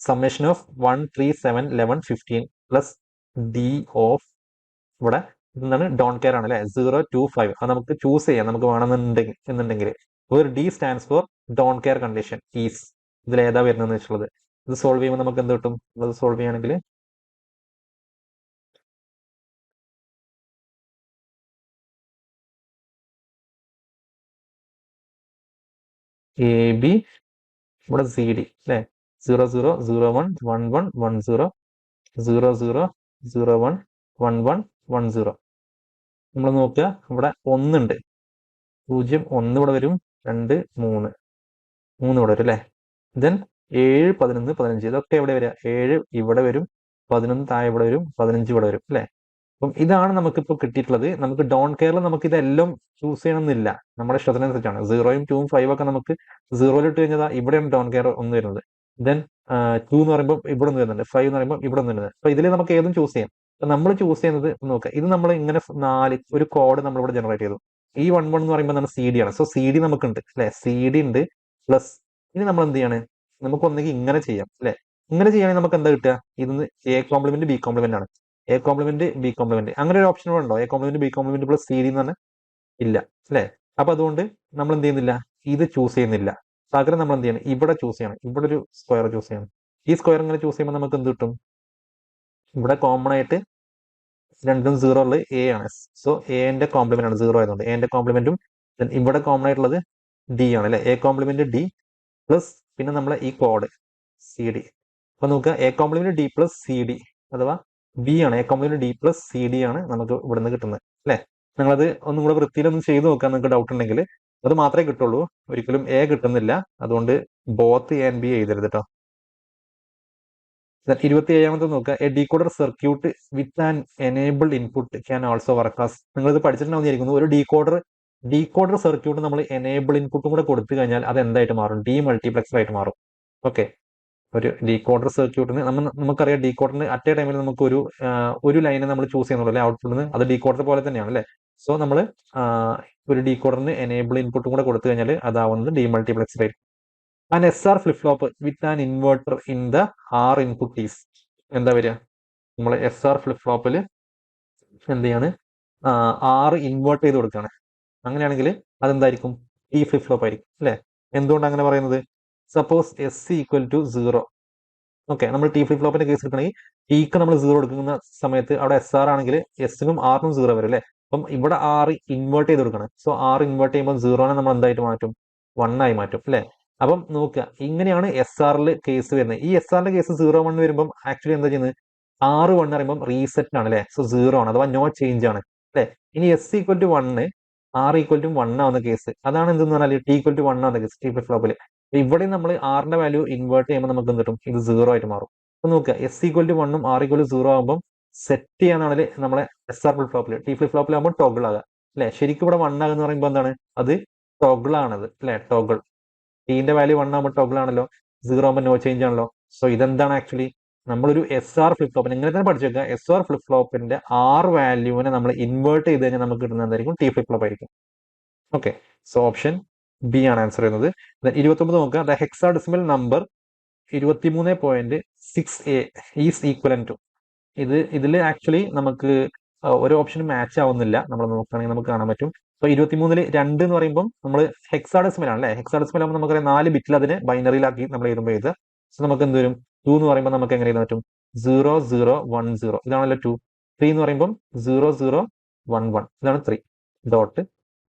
summation of 1 3 7 11 15 plus D of, ഇവിടെ എന്താണ്, ഡോൺ കെയർ ആണ് അല്ലെ, 0 2 5. അത് നമുക്ക് ചൂസ് ചെയ്യാം, നമുക്ക് വേണമെന്നുണ്ടെങ്കിൽ. ഒരു D stands for don't care condition is, ഇതിൽ ഏതാ വരുന്നതെന്ന് വെച്ചുള്ളത്. ഇത് സോൾവ് ചെയ്യുമ്പോൾ നമുക്ക് എന്ത് കിട്ടും? ഇത് സോൾവ് ചെയ്യുകയാണെങ്കിൽ എ ബി, ഇവിടെ സി ഡി അല്ലെ, 0 0 0 1 1 1 1 0 0 0 0 1 1 1 1 0. നമ്മൾ നോക്കുക, ഇവിടെ 1 ഉണ്ട്, 0 1 ഇവിടെ വരും, 2 3 3 ഇവിടെ വരും അല്ലെ. ദെൻ 7 11 15 ഇതൊക്കെ എവിടെ വരിക? 7 ഇവിടെ വരും, 11 താഴെ ഇവിടെ വരും, 15 ഇവിടെ വരും അല്ലെ. അപ്പം ഇതാണ് നമുക്കിപ്പോൾ കിട്ടിയിട്ടുള്ളത്. നമുക്ക് ഡോൺ കെയറിൽ നമുക്ക് ഇതെല്ലാം ചൂസ് ചെയ്യണമെന്നില്ല, നമ്മുടെ ഇഷ്ടത്തിനനുസരിച്ചാണ്. 0 2 5 ഒക്കെ നമുക്ക് 0 ഇട്ട് കഴിഞ്ഞാൽ ഇവിടെയാണ് ഡോൺ കെയർ ഒന്ന് വരുന്നത്. ദെൻ 2 എന്ന് പറയുമ്പോൾ ഇവിടെ ഒന്ന് വരുന്നുണ്ട്, 5 എന്ന് പറയുമ്പോൾ ഇവിടെ ഒന്ന് വരുന്നത്. അപ്പൊ ഇതിൽ നമുക്ക് ഏതും ചൂസ് ചെയ്യാം. അപ്പൊ നമ്മൾ ചൂസ് ചെയ്യുന്നത് നോക്കുക, ഇത് നമ്മൾ ഇങ്ങനെ 4 ഒരു കോഡ് നമ്മൾ ഇവിടെ ജനറേറ്റ് ചെയ്തു. ഈ 1 1 എന്ന് പറയുമ്പോൾ എന്താണ്? സി ഡി ആണ്. സോ സി ഡി നമുക്കുണ്ട് അല്ലെ, സി ഡി ഉണ്ട്. പ്ലസ് ഇനി നമ്മൾ എന്ത് ചെയ്യാണ്? നമുക്ക് ഒന്നെങ്കിൽ ഇങ്ങനെ ചെയ്യാം അല്ലെ. ഇങ്ങനെ ചെയ്യുകയാണെങ്കിൽ നമുക്ക് എന്താ കിട്ടുക? ഇതിന്ന് എ കോംപ്ലിമെന്റ് ബി കോംപ്ലിമെന്റ് ആണ്. എ കോംപ്ലിമെന്റ് ബി കോംപ്ലിമെന്റ്, അങ്ങനെ ഒരു ഓപ്ഷൻ ഉണ്ടോ? A complement B complement plus C D എന്ന് പറഞ്ഞാൽ ഇല്ല അല്ലെ. അപ്പൊ അതുകൊണ്ട് നമ്മൾ എന്ത് ചെയ്യുന്നില്ല, ഇത് ചൂസ് ചെയ്യുന്നില്ല. പകരം നമ്മൾ എന്ത് ചെയ്യണം? ഇവിടെ ചൂസ് ചെയ്യണം, ഇവിടെ ഒരു സ്ക്വയർ ചൂസ് ചെയ്യണം. ഈ സ്ക്വയർ ഇങ്ങനെ ചൂസ് ചെയ്യുമ്പോൾ നമുക്ക് എന്ത് കിട്ടും? ഇവിടെ കോമൺ ആയിട്ട് രണ്ടും 0 ഉള്ളത് എ ആണ്. സോ എന്റെ കോംപ്ലിമെന്റ് ആണ്, 0 ആയതുകൊണ്ട് എന്റെ കോംപ്ലിമെന്റും. ഇവിടെ കോമൺ ആയിട്ടുള്ളത് ഡി ആണ് അല്ലെ, എ കോംപ്ലിമെന്റ് ഡി പ്ലസ് പിന്നെ നമ്മളെ ഈ കോഡ് സി ഡി. അപ്പൊ നോക്കുക, A complement D plus C D അഥവാ ബി ആണ്, A complement D plus C D ആണ് നമുക്ക് ഇവിടുന്ന് കിട്ടുന്നത് അല്ലെ. നിങ്ങളത് ഒന്നും കൂടെ വൃത്തിയിലൊന്നും ചെയ്തു നോക്കാൻ നിങ്ങൾക്ക് ഡൗട്ട് ഉണ്ടെങ്കിൽ അത് മാത്രമേ കിട്ടുള്ളൂ, ഒരിക്കലും എ കിട്ടുന്നില്ല. അതുകൊണ്ട് ബോത്ത് എ ആൻഡ് ബി എഴുതരുത് കേട്ടോ. 27ാമത്തെ നോക്കുക, A decoder circuit with an enabled input can also work as. നിങ്ങളിത് പഠിച്ചിട്ടുണ്ടാവുന്നതായിരിക്കുന്നു. ഒരു ഡീകോഡർ സർക്യൂട്ട് നമ്മൾ എനേബിൾ ഇൻപുട്ടും കൂടെ കൊടുത്തു കഴിഞ്ഞാൽ അത് എന്തായിട്ട് മാറും? ഡി മൾട്ടിപ്ലക്സർ ആയിട്ട് മാറും. ഓക്കെ, ഒരു ഡീകോഡർ സർക്യൂട്ടിന് നമുക്കറിയാം, ഡീകോഡറിന് അറ്റ് എ ടൈമിൽ നമുക്ക് ഒരു ലൈനെ നമ്മൾ ചൂസ് ചെയ്യുന്നുള്ളൂ അല്ലെ, ഔട്ട്പുട്ടിന്. അത് ഡീകോഡർ പോലെ തന്നെയാണ് അല്ലെ. സോ നമ്മൾ ഒരു ഡീകോഡറിന് എനേബിൾ ഇൻപുട്ടും കൂടെ കൊടുത്തു കഴിഞ്ഞാൽ അതാവുന്നത് ഡി മൾട്ടിപ്ലക്സർ ആയിരിക്കും. An SR flip flop with an inverter in the R input is, എന്താ വരിക? നമ്മൾ SR ഫ്ലിപ്പ് ഫ്ലോപ്പിൽ എന്ത് ചെയ്യാണ്? 6 ഇൻവേർട്ട് ചെയ്ത് കൊടുക്കുകയാണ്. അങ്ങനെയാണെങ്കിൽ അതെന്തായിരിക്കും? ടി ഫ്ലിപ്പ് ഫ്ലോപ്പ് ആയിരിക്കും അല്ലെ. എന്തുകൊണ്ട് അങ്ങനെ പറയുന്നത്? Suppose S equal to 0. Okay, നമ്മൾ ടി ഫ്ലിപ്പ് ഫ്ലോപ്പിന്റെ കേസ് എടുക്കണമെങ്കിൽ ടിക്ക് നമ്മൾ 0 എടുക്കുന്ന സമയത്ത് അവിടെ SR ആണെങ്കിൽ എസിനും ആറിനും 0 വരും അല്ലെ. അപ്പം ഇവിടെ 6 ഇൻവേർട്ട് ചെയ്ത് കൊടുക്കണം. സോ 6 ഇൻവേർട്ട് ചെയ്യുമ്പോൾ 0നെ നമ്മൾ എന്തായിട്ട് മാറ്റും? 1 ആയി മാറ്റും അല്ലെ. അപ്പം നോക്കുക, ഇങ്ങനെയാണ് SRൽ കേസ് വരുന്നത്. ഈ SRന്റെ കേസ് 0 1 വരുമ്പോൾ ആക്ച്വലി എന്താ ചെയ്യുന്നത്? 6 1 പറയുമ്പോൾ റീസെറ്റ് ആണ് അല്ലെ. സോ 0 ആണ്, അഥവാ നോ ചേഞ്ച് ആണ് അല്ലെ. ഇനി S equal to 1 R equal to 1 ആവുന്ന കേസ്, അതാണ് എന്തെന്ന് പറഞ്ഞാൽ ടി ഈക്വൽ ടു 1 ആവുന്ന കേസ് ടി ഫ്ലിപ്പ് ഫ്ലോപ്പിൽ. ഇവിടെ നമ്മൾ ആറിന്റെ വാല്യൂ ഇൻവേർട്ട് ചെയ്യുമ്പോൾ നമുക്ക് എന്ത് കിട്ടും? ഇത് 0 ആയിട്ട് മാറും. അപ്പൊ നോക്കുക, എസ് ഈക്വൽ ടു 1ഉം ആർ ഈക്വൽ ടു 0 ആകുമ്പോൾ സെറ്റ് ചെയ്യാനാണ് നമ്മളെ SR ഫ്ലിപ്പ് ഫ്ലോപ്പിൽ. ടി ഫ്ലിപ്പ് ഫ്ലോപ്പിൽ ആകുമ്പോൾ ടോഗിൾ ആകുക അല്ലെ. ശരിക്കും ഇവിടെ 1 ആകുന്ന പറയുമ്പോൾ എന്താണ്? അത് ടോഗിൾ ആണത് അല്ലെ, ടോഗിൾ. ടീന്റെ വാല്യൂ 1 ആകുമ്പോൾ ടോഗിൾ ആണല്ലോ, 0 ആകുമ്പോൾ നോ ചേഞ്ച് ആണല്ലോ. സോ ഇതെന്താണ് ആക്ച്വലി? നമ്മളൊരു SR ഫ്ലിപ്പ് ഫ്ലോപ്പിന് ഇങ്ങനെ തന്നെ പഠിച്ചു വെക്കുക. SR ഫ്ലിപ്പ് ഫ്ലോപ്പിന്റെ ആർ വാല്യൂവിനെ നമ്മൾ ഇൻവേർട്ട് ചെയ്ത് കഴിഞ്ഞാൽ നമുക്ക് കിട്ടുന്നത് എന്തായിരിക്കും? ടി ഫ്ലിപ്പ് ഫ്ലോപ്പ് ആയിരിക്കും. ഓക്കെ, സോ ഓപ്ഷൻ ബി ആണ് ആൻസർ ചെയ്യുന്നത്. 29 നോക്കുക, the hexadecimal number 23.6a is equivalent to. ഇതിൽ ആക്ച്വലി നമുക്ക് ഒരു ഓപ്ഷൻ മാച്ച് ആവുന്നില്ല. നമ്മൾ നോക്കുകയാണെങ്കിൽ നമുക്ക് കാണാൻ പറ്റും. സോ 23ൽ 2 എന്ന് പറയുമ്പോൾ നമ്മൾ ഹെക്സാഡെസിമൽ ആണ് അല്ലെ. ഹെക്സാഡെസിമൽ ആകുമ്പോൾ നമുക്കറിയാം 4 ബിറ്റിൽ അതിനെ ബൈനറിയിലാക്കി നമ്മൾ എഴുതുമ്പോൾ എഴുതുക. സോ നമുക്ക് എന്ത് വരും? 2 എന്ന് പറയുമ്പോൾ നമുക്ക് എങ്ങനെ എഴുതാൻ പറ്റും? 0 0 1 0, ഇതാണല്ലോ 2. 3 എന്ന് പറയുമ്പോൾ 0 0 1 1, ഇതാണ് 3. ഡോട്ട്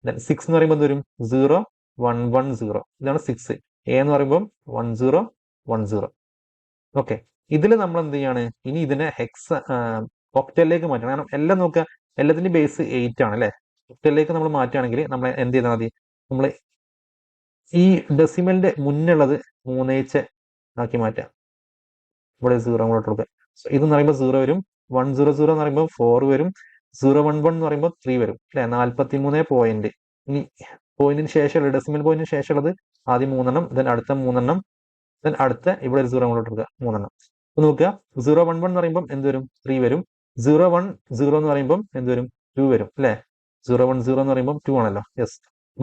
ദെൻ 6 എന്ന് പറയുമ്പോൾ എന്ത് വരും 0 1 1 0 ഇതാണ് 6. എ എന്ന് പറയുമ്പോൾ 1 0 1 0. ഓക്കെ, ഇതിൽ നമ്മൾ എന്ത് ചെയ്യാണ് ഇനി ഇതിനെ ഒക്ടലിലേക്ക് മാറ്റണം. കാരണം എല്ലാം നോക്കുക, എല്ലാത്തിന്റെ ബേസ് 8 ആണ് അല്ലെ. ഒക്ടലിലേക്ക് നമ്മൾ മാറ്റുകയാണെങ്കിൽ നമ്മൾ എന്ത് ചെയ്താൽ മതി, നമ്മൾ ഈ ഡെസിമലിന്റെ മുന്നുള്ളത് 3 ആക്കി മാറ്റാം. ഇവിടെ 0 കൂടെ കൊടുക്കുക. ഇത് എന്ന് പറയുമ്പോൾ 0 വരും, 1 0 0 എന്ന് പറയുമ്പോൾ 4 വരും, 0 1 1 എന്ന് പറയുമ്പോൾ 3 വരും അല്ലെ. 43 പോയിന്റ്. ഇനി പോയിന്റിന് ശേഷമുള്ള ഡെസിമൽ പോയിന്റിന് ശേഷമുള്ളത് ആദ്യം 3 ദെൻ അടുത്ത 3 ദെൻ അടുത്ത ഇവിടെ ഒരു 0 കൂടെ കൊടുക്കുക 3. അപ്പൊ നോക്കുക 0 1 1 എന്ന് പറയുമ്പോൾ എന്ത് വരും 3 വരും, 0 1 0 എന്ന് പറയുമ്പോൾ എന്ത് വരും 2 വരും അല്ലെ. 0 1 0 എന്ന് പറയുമ്പോൾ 2 ആണല്ലോ. യെസ്.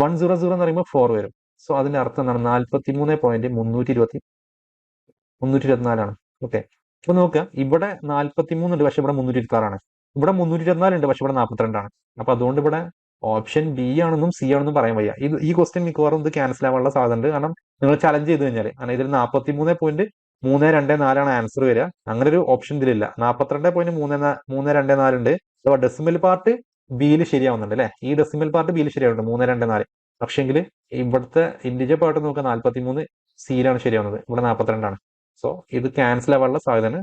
1 0 0 എന്ന് പറയുമ്പോൾ 4 വരും. സോ അതിന്റെ അർത്ഥം എന്താണ് 43.324 ഓക്കെ. അപ്പൊ നോക്കുക ഇവിടെ 43 ഉണ്ട്, പക്ഷെ ഇവിടെ 326 ഇവിടെ 324 ഉണ്ട്, പക്ഷെ ഇവിടെ 42 അപ്പൊ അതുകൊണ്ട് ഇവിടെ ഓപ്ഷൻ ബി ആണെന്നും സി ആണെന്നും പറയാൻ വയ്യ. ഈ ക്വസ്റ്റ്യൻ മിക്കവാറും ഇത് ക്യാൻസൽ ആവാനുള്ള സാധ്യത ഉണ്ട്. കാരണം നിങ്ങൾ ചലഞ്ച് ചെയ്ത് കഴിഞ്ഞാൽ കാരണം ഇതിൽ 43.324 ആൻസർ വരിക. അങ്ങനെ ഒരു ഓപ്ഷൻ ഇതിലില്ല. 42.324 ഉണ്ട്. അഥവാ ഡെസിമൽ പാർട്ട് ബിയിൽ ശരിയാവുന്നുണ്ട് അല്ലെ. ഈ ഡെസിമൽ പാർട്ട് ബിയിൽ ശരിയാവുന്നുണ്ട് 324. പക്ഷെങ്കിൽ ഇവിടുത്തെ ഇൻഡിജർ പാർട്ട് നോക്കുക 43 സിയിലാണ് ശരിയാവുന്നത്, ഇവിടെ 42. സോ ഇത് ക്യാൻസൽ ആവാനുള്ള സാധ്യതയാണ്.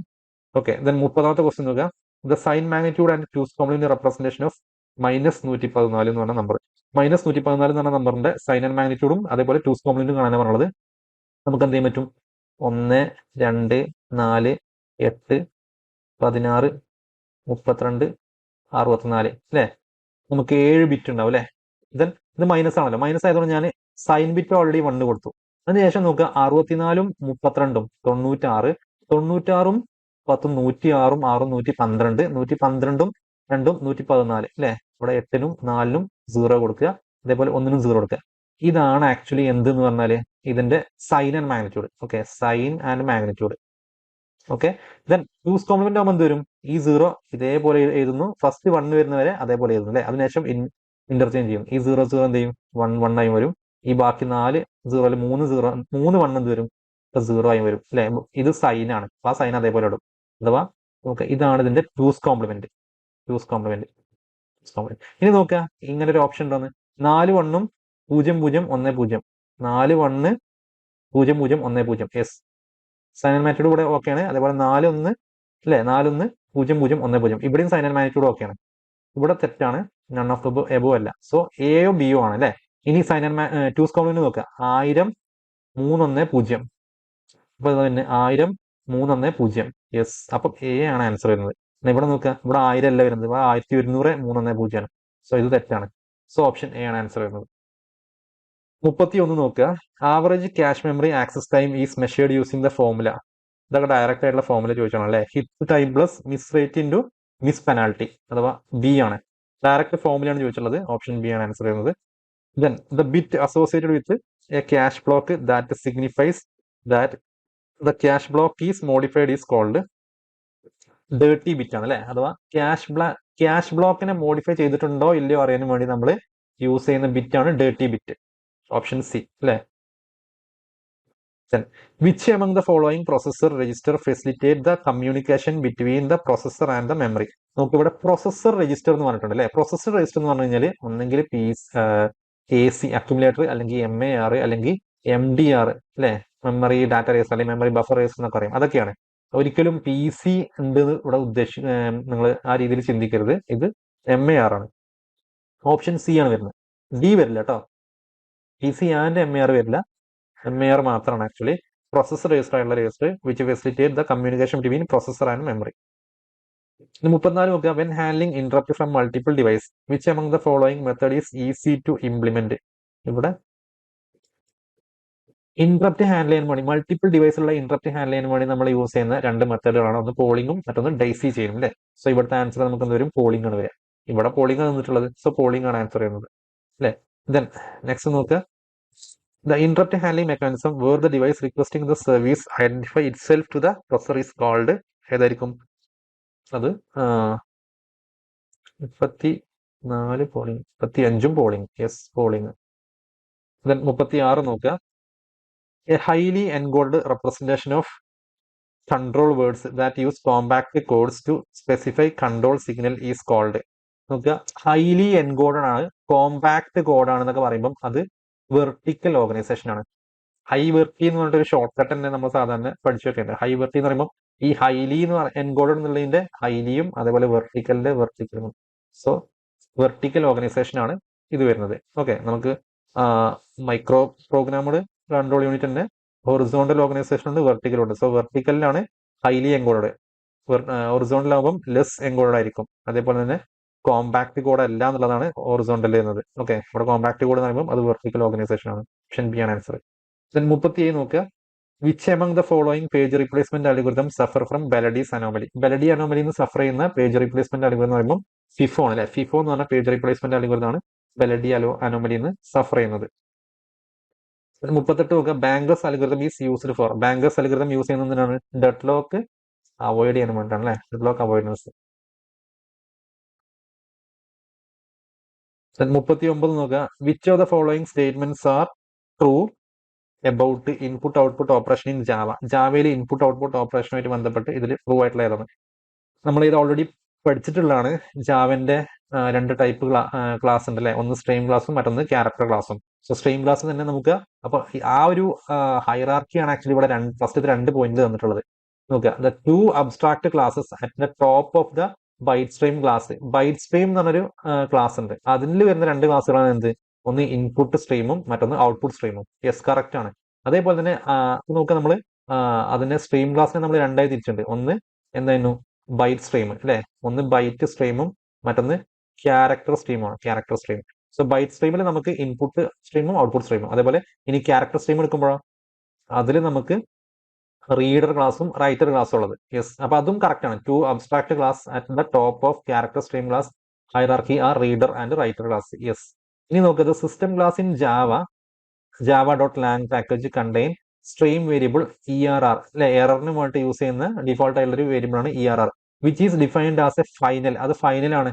ഓക്കെ, ദെൻ 30ാമത്തെ ക്വസ്റ്റ്യൻ നോക്കുക. The sign magnitude and two's complement representation of -114 എന്ന് പറഞ്ഞ നമ്പർ. -114 എന്ന് പറഞ്ഞ നമ്പറിന്റെ സൈൻ ആൻഡ് മാഗ്നിറ്റ്യൂഡും അതേപോലെ ടൂസ് കോംപ്ലിമെന്റും കാണാൻ പറഞ്ഞത് നമുക്ക് എന്ത് ചെയ്യാൻ പറ്റും. 1 2 4 8 16 32 64 അല്ലെ. നമുക്ക് 7 ബിറ്റ് ഉണ്ടാവും അല്ലെ. ദെൻ ഇത് മൈനസ് ആണല്ലോ, മൈനസ് ആയതുകൊണ്ട് ഞാൻ സൈൻ ബിറ്റ് ഓൾറെഡി 1 കൊടുത്തു. അതിനുശേഷം നോക്കുക 64 32 96 96 10 106 6 112 112 2 114 അല്ലെ. ഇവിടെ 8നും 4നും 0 കൊടുക്കുക, അതേപോലെ 1നും 0 കൊടുക്കുക. ഇതാണ് ആക്ച്വലി എന്ത് എന്ന് പറഞ്ഞാല് ഇതിന്റെ sign and magnitude. Okay, sign and magnitude. Okay, then two's complement ആകുമ്പോൾ എന്ത് വരും, ഈ 0 ഇതേപോലെ എഴുതുന്നു, ഫസ്റ്റ് 1 വരുന്നവരെ അതേപോലെ എഴുതുന്നു അല്ലെ. അതിനുശേഷം ഇന്റർചേഞ്ച് ചെയ്യും. ഈ 0 0 എന്ത് ചെയ്യും 1 1 ആയി വരും. ഈ ബാക്കി 4 0 3 1 എന്ത് വരും 0 ആയി വരും അല്ലെ. ഇത് സൈൻ ആണ്, ആ സൈൻ അതേപോലെ ഇടും. അഥവാ ഓക്കെ, ഇതാണ് ഇതിന്റെ ടൂസ് കോംപ്ലിമെന്റ്. ഇനി നോക്കുക ഇങ്ങനെ ഒരു ഓപ്ഷൻ ഉണ്ടോന്ന്. 4 1 0 0 1 0 4 1 0 0 1 0. യെസ്, സൈൻ ആൻഡ് മാഗ്നിറ്റ്യൂഡ് ഇവിടെ ഓക്കെ ആണ്. അതേപോലെ 4 1 അല്ലെ, 4 1 0 0 1 0 ഇവിടെയും സൈൻ ആൻഡ് മാഗ്നിറ്റ്യൂഡ് ഓക്കെ ആണ്. ഇവിടെ തെറ്റാണ്, നൺ ഓഫ് ദ എബോ അല്ല. സോ എയോ ബിയോ ആണ് അല്ലെ. ഇനി സൈൻ ആൻഡ് ടൂസ് കോംപ്ലിമെന്റ് നോക്കുക. 1000 3 1 0 അപ്പൊ തന്നെ 1000 3 1 0. യെസ്, അപ്പൊ എ ആണ് ആൻസർ വരുന്നത്. ഇവിടെ നോക്കുക, ഇവിടെ 1000 അല്ല വരുന്നത്, ഇവിടെ 1100 3 1 0 ആണ്. സോ ഇത് തെറ്റാണ്. സോ ഓപ്ഷൻ എ ആണ് ആൻസർ വരുന്നത്. 31 നോക്കുക. Average cache memory access time is measured using the formula. ഇതൊക്കെ ഡയറക്റ്റ് ആയിട്ടുള്ള ഫോർമുല ചോദിച്ചാണ് അല്ലെ. Hit time plus miss rate into miss penalty, അഥവാ ബി ആണ്. ഡയറക്റ്റ് ഫോർമുലയാണ് ചോദിച്ചുള്ളത്. ഓപ്ഷൻ ബി ആണ് ആൻസർ ചെയ്യുന്നത്. Then the bit associated with a cache block that signifies that the cache block is modified is called dirty bit ആണ് അല്ലെ. അഥവാ ക്യാഷ് ബ്ലോക്കിനെ മോഡിഫൈ ചെയ്തിട്ടുണ്ടോ ഇല്ലയോ അറിയാൻ വേണ്ടി നമ്മൾ യൂസ് ചെയ്യുന്ന ബിറ്റ് ആണ് ഡേർട്ടി ബിറ്റ്. ഓപ്ഷൻ സി അല്ലെ. Which among the following processor register facilitate the communication between the processor and the memory. നമുക്ക് ഇവിടെ പ്രൊസസർ രജിസ്റ്റർ എന്ന് പറഞ്ഞിട്ടുണ്ട് അല്ലെ. പ്രൊസസർ രജിസ്റ്റർ എന്ന് പറഞ്ഞു കഴിഞ്ഞാൽ ഒന്നെങ്കിൽ AC അക്യുമുലേറ്റർ, അല്ലെങ്കിൽ MAR, അല്ലെങ്കിൽ MDR അല്ലെ, മെമ്മറി ഡാറ്റ രജിസ്റ്റർ അല്ലെങ്കിൽ മെമ്മറി ബഫർ രജിസ്റ്റർ എന്നൊക്കെ പറയും. അതൊക്കെയാണ്. ഒരിക്കലും PC ഉണ്ട് ഇവിടെ നിങ്ങൾ ആ രീതിയിൽ ചിന്തിക്കരുത്. ഇത് MAR ആണ്. ഓപ്ഷൻ സി ആണ് വരുന്നത്, ഡി വരില്ല കേട്ടോ. PC ആൻഡ് MAR വരില്ല, MAR മാത്രമാണ് ആക്ച്വലി പ്രൊസസർ രജിസ്റ്റർ ആയിട്ടുള്ള register which facilitate the communication between processor and memory. 34 നോക്കുക. When handling interrupt from multiple device which among the following method is easy to implement. ഇവിടെ ഇന്ററപ്റ്റ് ഹാൻഡിൽ ചെയ്യാൻ വേണ്ടി മൾട്ടിപ്പിൾ ഡിവൈസിലുള്ള ഇന്ററപ്റ്റ് ഹാൻഡിൽ ചെയ്യാൻ വേണ്ടി നമ്മൾ യൂസ് ചെയ്യുന്ന 2 മെത്തേഡുകളാണ്. ഒന്ന് പോളിംഗും മറ്റൊന്ന് ഡൈസി ചെയ്യും അല്ലെ. സോ ഇവിടുത്തെ ആൻസർ നമുക്ക് എന്ത് വരും, പോളിംഗ് ആണ് വരിക. ഇവിടെ പോളിംഗ് ആണ് തന്നിട്ടുള്ളത്, സോ പോളിംഗ് ആണ് ആൻസർ ചെയ്യുന്നത് അല്ലെ. ദെൻ നെക്സ്റ്റ് നോക്കുക. The interrupt handling mechanism where the device requesting the service identify itself to the processor is called ഏതായിരിക്കും അത്. 34 polling, 35 polling. Yes, polling. Then 36 നോക്കുക. A highly encoded representation of control words that use compact codes to specify control signal is called. നോക്കുക, ഹൈലി എൻകോഡഡ് ആണ്, കോമ്പാക്ട് കോഡ് ആണെന്നൊക്കെ പറയുമ്പോൾ അത് വെർട്ടിക്കൽ ഓർഗനൈസേഷൻ ആണ്. ഹൈ വെർട്ടി എന്ന് പറഞ്ഞിട്ട് ഒരു ഷോർട്ട് കട്ട് തന്നെ നമ്മൾ സാധാരണ പഠിച്ചു വെക്കേണ്ടത്. ഹൈ വെർട്ടി എന്ന് പറയുമ്പോൾ ഈ ഹൈലി എന്ന് എൻകോഡഡ് എന്നുള്ളതിന്റെ ഹൈലിയും അതേപോലെ വെർട്ടിക്കലിന്റെ വെർട്ടിക്കലും. സോ വെർട്ടിക്കൽ ഓർഗനൈസേഷൻ ആണ് ഇത് വരുന്നത്. ഓക്കെ, നമുക്ക് മൈക്രോ പ്രോഗ്രാമഡ് കൺട്രോൾ യൂണിറ്റ് തന്നെ ഹൊറിസോണ്ടൽ ഓർഗനൈസേഷൻ ഉണ്ട്, വെർട്ടിക്കൽ ഉണ്ട്. സോ വെർട്ടിക്കലിലാണ് ഹൈലി എൻകോഡഡ്, ഹൊറിസോണ്ടൽ ആകുമ്പോൾ ലെസ് എൻകോഡഡ് ആയിരിക്കും. അതേപോലെ തന്നെ കോമ്പാക്ട് കോഡ് അല്ല എന്നുള്ളതാണ് ഹൊറിസോണ്ടൽ എന്നത്. ഓക്കെ, ഇവിടെ കോമ്പാക്ട് കോഡ് എന്ന് പറയുമ്പോൾ അത് വെർട്ടിക്കൽ ഓർഗനൈസേഷൻ ആണ്. ഓപ്ഷൻ ബി ആണ് ആൻസർ. ദെൻ 37 നോക്കുക, which among the following page replacement algorithm suffer from Belady's anomaly. Belady anomaly suffer ചെയ്യുന്ന പേജ് റീപ്ലേസ്മെന്റ് അൽഗോരിതം എന്ന് പറയുമ്പോൾ ഫിഫോ ആണ് അല്ലെ. ഫിഫോ എന്ന് പറഞ്ഞ പേജ് റീപ്ലേസ്മെന്റ് അൽഗോരിതം ആണ് ബെലഡി അനോമലി സഫർ ചെയ്യുന്നത്. 38 നോക്കുക, banker's algorithm is used for. Banker's algorithm use ചെയ്യുന്നതിനാണ് ഡെഡ് ലോക്ക് അവോയ്ഡ് ചെയ്യാൻ വേണ്ടിയിട്ടാണ് അല്ലെ, ഡെഡ് ലോക്ക് അവോയ്ഡൻസ്. 39 നോക്കുക, which of the following statements are true about input output operation in Java. ജാവയിൽ ഇൻപുട്ട് ഔട്ട്പുട്ട് ഓപ്പറേഷനുമായിട്ട് ബന്ധപ്പെട്ട് ഇതിൽ ട്രൂ ആയിട്ടുള്ള ഏതാണ്? നമ്മൾ ഇത് ഓൾറെഡി പഠിച്ചിട്ടുള്ളതാണ്. ജാവന്റെ രണ്ട് ടൈപ്പ് ക്ലാസ് ഉണ്ട് അല്ലെ, ഒന്ന് സ്ട്രീം ക്ലാസ്സും മറ്റൊന്ന് ക്യാരക്ടർ ക്ലാസ്സും. സോ സ്ട്രീം ക്ലാസ് തന്നെ നമുക്ക് അപ്പൊ ആ ഒരു ഹൈറാർക്കിയാണ് ആക്ച്വലി ഇവിടെ ഫസ്റ്റ് രണ്ട് പോയിന്റ് തന്നിട്ടുള്ളത്. നോക്കുക, the two abstract classes at the top of the byte stream class. Byte stream എന്ന് പറഞ്ഞൊരു ക്ലാസ് ഉണ്ട്, അതിൽ വരുന്ന രണ്ട് ക്ലാസ്സുകളാണ് എന്ത്, ഒന്ന് ഇൻപുട്ട് സ്ട്രീമും മറ്റൊന്ന് ഔട്ട്പുട്ട് സ്ട്രീമും. യെസ്, കറക്റ്റ് ആണ്. അതേപോലെ തന്നെ നോക്കുക, നമ്മൾ അതിന്റെ സ്ട്രീം ക്ലാസ്സിനെ നമ്മൾ രണ്ടായി തിരിച്ചിട്ടുണ്ട്. ഒന്ന് എന്തായിരുന്നു, ബൈറ്റ് സ്ട്രീം അല്ലെ, ഒന്ന് ബൈറ്റ് സ്ട്രീമും മറ്റൊന്ന് ക്യാരക്ടർ സ്ട്രീമാണ്, ക്യാരക്ടർ സ്ട്രീം. സോ ബൈറ്റ് സ്ട്രീമിൽ നമുക്ക് ഇൻപുട്ട് സ്ട്രീമും ഔട്ട്പുട്ട് സ്ട്രീമും. അതേപോലെ ഇനി ക്യാരക്ടർ സ്ട്രീം എടുക്കുമ്പോഴോ അതിൽ നമുക്ക് റീഡർ ക്ലാസ്സും റൈറ്റർ ക്ലാസ്സും ഉള്ളത്. യെസ്, അപ്പൊ അതും കറക്റ്റ് ആണ്. Two abstract class at the top of character stream class hierarchy are reader and writer class. Yes. ഇനി നോക്കുക, system class in java.lang package contain stream variable ERR അല്ലെ, എററിന് വേണ്ടി യൂസ് ചെയ്യുന്ന ഡിഫോൾട്ട് ആയിട്ടുള്ള ഒരു വേരിയബിൾ ആണ് ERR, which is defined as A final. അത് ഫൈനൽ ആണ്,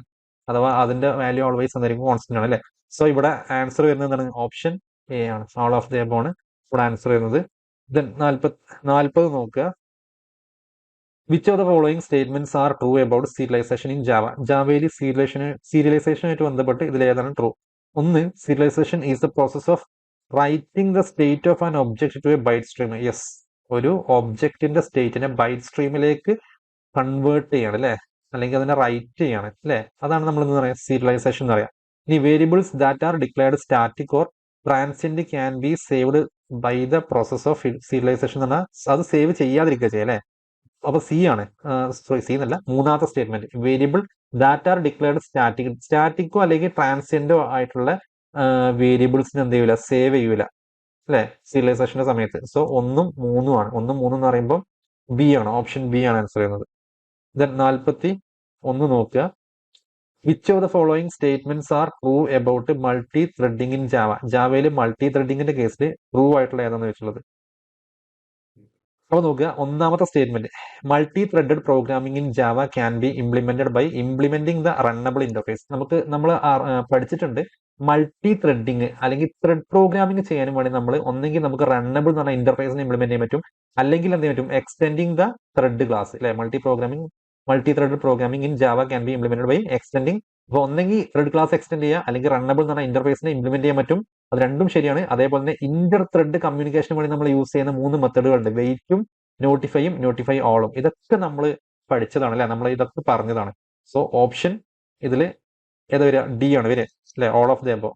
അഥവാ അതിന്റെ വാല്യൂ ഓൾവേസ് എന്തായിരിക്കും, കോൺസ്റ്റന്റ് ആണ് അല്ലെ. സോ ഇവിടെ ആൻസർ വരുന്നത് എന്താണ്, ഓപ്ഷൻ എ ആണ്. ഓൾ ഓഫ് ദി അബോവ് ആണ് ഇവിടെ ആൻസർ വരുന്നത്. ദെൻ 40 നോക്കുക, which of the following statements are true about serialization in Java. ജാവയിൽ സീരിയലൈസേഷനായിട്ട് ബന്ധപ്പെട്ട് ഇതിൽ ഏതാണ് ട്രൂ? ഒന്ന്, serialization is the process of writing the state of an object to a byte stream. Yes, ഒരു ഒബ്ജക്റ്റിന്റെ സ്റ്റേറ്റിനെ ബൈറ്റ് സ്ട്രീമിലേക്ക് കൺവേർട്ട് ചെയ്യാണ് അല്ലെ, അല്ലെങ്കിൽ അതിനെ റൈറ്റ് ചെയ്യാണ് അല്ലെ, അതാണ് നമ്മൾ എന്ന് പറയാം സീരിയലൈസേഷൻ എന്ന് പറയാം. ഇനി variables that are declared static or transient can be saved by the process of serialisation എന്ന് പറഞ്ഞാൽ അത് സേവ് ചെയ്യാതിരിക്കുക ചെയ്യാം അല്ലെ. അപ്പൊ സി ആണ്, സോറി സി എന്നല്ല, മൂന്നാമത്തെ statement, variable that are declared സ്റ്റാറ്റിക്കോ അല്ലെങ്കിൽ ട്രാൻസിയന്റോ ആയിട്ടുള്ള വേരിയബിൾസിന് എന്ത് ചെയ്യൂല, സേവ് ചെയ്യൂല അല്ലെ സീരിയലൈസേഷന്റെ സമയത്ത്. സോ 1ഉം 3ഉം ആണ്. 1ഉം 3ഉം എന്ന് പറയുമ്പോൾ ബി ആണ്, ഓപ്ഷൻ ബി ആണ് ആൻസർ ചെയ്യുന്നത്. ദെൻ 41 നോക്കുക, which of the following statements are true about multi threading in Java. ജാവയിൽ മൾട്ടി ത്രെഡിങ്ങിന്റെ കേസിൽ ട്രൂ ആയിട്ടുള്ള ഏതാണെന്ന് വെച്ചുള്ളത്. അപ്പോൾ നോക്കുക, ഒന്നാമത്തെ statement, multi threaded programming in Java can be implemented by implementing നമ്മൾ പഠിച്ചിട്ടുണ്ട്, മൾട്ടി ത്രെഡിങ് അല്ലെങ്കിൽ ത്രെഡ് പ്രോഗ്രാമിംഗ് ചെയ്യാനും വേണ്ടി നമ്മൾ ഒന്നെങ്കിൽ നമുക്ക് റണ്ണബിൾ എന്ന് പറഞ്ഞ ഇന്റർഫേസിനെ ഇംപ്ലിമെന്റ് ചെയ്യാൻ പറ്റും, അല്ലെങ്കിൽ എന്ത് പറ്റും, എക്സ്റ്റെൻഡിങ് ദ ത്രെഡ് ക്ലാസ് അല്ലെ. Multi threaded programming in Java can be implemented by extending. അപ്പോൾ ഒന്നെങ്കിൽ ത്രെഡ് ക്ലാസ് എക്സ്റ്റെൻഡ് ചെയ്യുക, അല്ലെങ്കിൽ റണ്ണബിൾ എന്ന് പറഞ്ഞ ഇന്റർഫേസിനെ ഇംപ്ലിമെന്റ് ചെയ്യാൻ പറ്റും. അത് രണ്ടും ശരിയാണ്. അതേപോലെ തന്നെ ഇന്റർ ത്രെഡ് കമ്മ്യൂണിക്കേഷന് വേണ്ടി നമ്മൾ യൂസ് ചെയ്യുന്ന 3 മെത്തഡുകളുണ്ട്, വെയിറ്റും നോട്ടിഫൈയും നോട്ടിഫൈ ഓളും. ഇതൊക്കെ നമ്മൾ പഠിച്ചതാണ് അല്ലെ, നമ്മൾ ഇതൊക്കെ പറഞ്ഞതാണ്. സോ ഓപ്ഷൻ ഇതിൽ ഏതാ വരിക, ഡി ആണ് വരിക അല്ലെ, ഓൾ ഓഫ് ദ എബോ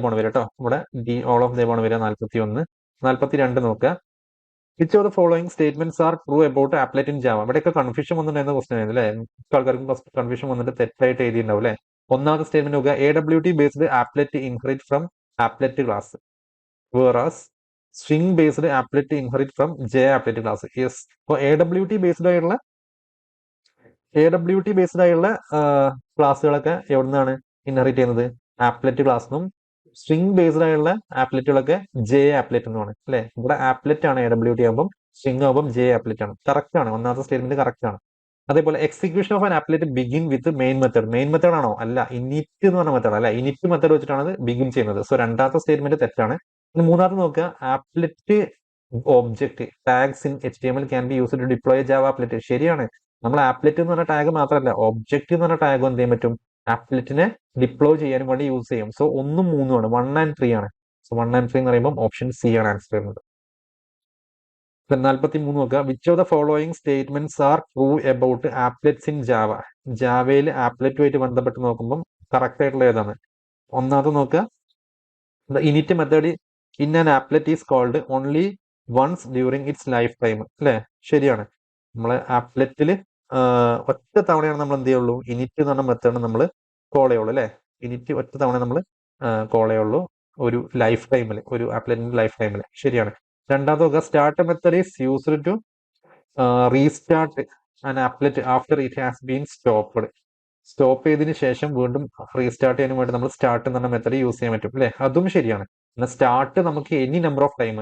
ആണ് വരിക കേട്ടോ. ഇവിടെ D all of the above ആണ് വരിക. 41. 42 നോക്കുക, which of the following statements are true about applet in Java. ഇവിടെയൊക്കെ കൺഫ്യൂഷൻ വന്നിട്ടുണ്ടായിരുന്ന ക്വസ്റ്റൻ ആയിരുന്നു അല്ലെ, ആൾക്കാർക്കും ഫസ്റ്റ് കൺഫ്യൂഷൻ വന്നിട്ട് തെറ്റായിട്ട് എഴുതിയിട്ടുണ്ടാവും അല്ലെ. ഒന്നാമത്തെ സ്റ്റേറ്റ്മെന്റ് നോക്കുക, AWT based applet inherit from applet class, വേറാസ് string based applet inherit from J applet class. Yes, അപ്പോൾ AWT ബേസ്ഡ് ആയുള്ള ക്ലാസ്സുകളൊക്കെ എവിടെ നിന്നാണ് ഇൻഹെറിറ്റ് ചെയ്യുന്നത്, ആപ്ലെറ്റ് ക്ലാസ്സിനും. സ്ട്രിംഗ് ബേസ്ഡ് ആയുള്ള ആപ്ലെറ്റുകളൊക്കെ ജെ ആപ്ലെറ്റ് എന്നുമാണ് അല്ലെ. ഇവിടെ ആപ്ലെറ്റ് ആണ് AWT ആകുമ്പോൾ, സ്ട്രിംഗ് ആകുമ്പോൾ ജെ ആപ്ലെറ്റ് ആണ്. കറക്റ്റ് ആണ്, ഒന്നാമത്തെ സ്റ്റേറ്റ്മെന്റ് കറക്റ്റ് ആണ്. അതേപോലെ execution of an applet begin with main method ആണോ, അല്ല, ഇനിറ്റ് എന്ന് പറഞ്ഞ മെത്തേഡ് അല്ല, ഇനിറ്റ് മെത്തേഡ് വെച്ചിട്ടാണ് ബിഗിൻ ചെയ്യുന്നത്. സോ രണ്ടാമത്തെ സ്റ്റേറ്റ്മെന്റ് തെറ്റാണ്. ഇനി മൂന്നാമത്തെ നോക്കുക, applet object tags in HTML can be used to deploy Java applet. ശരിയാണ്, നമ്മൾ ആപ്ലെറ്റ് എന്ന് പറഞ്ഞ ടാഗ് മാത്രമല്ല, ഒബ്ജക്റ്റ് എന്ന് പറഞ്ഞ ടാഗ് എന്ത് ചെയ്യാൻ പറ്റും, ആപ്ലെറ്റിനെ ഡിപ്ലോയ് ചെയ്യാൻ വേണ്ടി യൂസ് ചെയ്യും. സോ 1ഉം 3ഉം ആണ്, 1 and 3 ആണ്. സോ 1 and 3 എന്ന് പറയുമ്പോൾ ഓപ്ഷൻ സി ആണ് ആൻസർ വരുന്നത്. 43 നോക്കുക. Which of the following statements are true about applets in Java? ജാവയിൽ ആപ്ലെറ്റുമായിട്ട് ബന്ധപ്പെട്ട് നോക്കുമ്പോൾ കറക്റ്റ് ആയിട്ടുള്ള ഏതാണ്? ഒന്നാമത് നോക്കുക, the init method in an applet is called only once during its life time. അല്ലേ? ശരിയാണ്. നമ്മളെ ആപ്ലെറ്റിൽ ഒറ്റ തവണയാണ് നമ്മൾ എന്ത് ചെയ്യുള്ളൂ, ഇനിറ്റ് എന്ന് പറഞ്ഞ മെത്തേഡ് നമ്മൾ കോൾ ചെയ്യുള്ളൂ. അല്ലേ? ഇനിറ്റ് ഒറ്റ തവണ നമ്മൾ കോൾ ചെയ്യുള്ളൂ ഒരു ലൈഫ് ടൈമിൽ, ഒരു ആപ്ലെറ്റിന്റെ ലൈഫ് ടൈമിൽ. ശരിയാണ്. രണ്ടാമത് നോക്കുക, start method is used to restart an applet after it has been stopped. Stop ചെയ്തതിന് ശേഷം വീണ്ടും റീസ്റ്റാർട്ട് ചെയ്യാൻ വേണ്ടി നമ്മൾ സ്റ്റാർട്ട് എന്ന് പറഞ്ഞ മെത്തേഡ് യൂസ് ചെയ്യാൻ പറ്റും. അല്ലേ? അതും ശരിയാണ്. എന്നാൽ സ്റ്റാർട്ട് നമുക്ക് എനി നമ്പർ ഓഫ് ടൈം,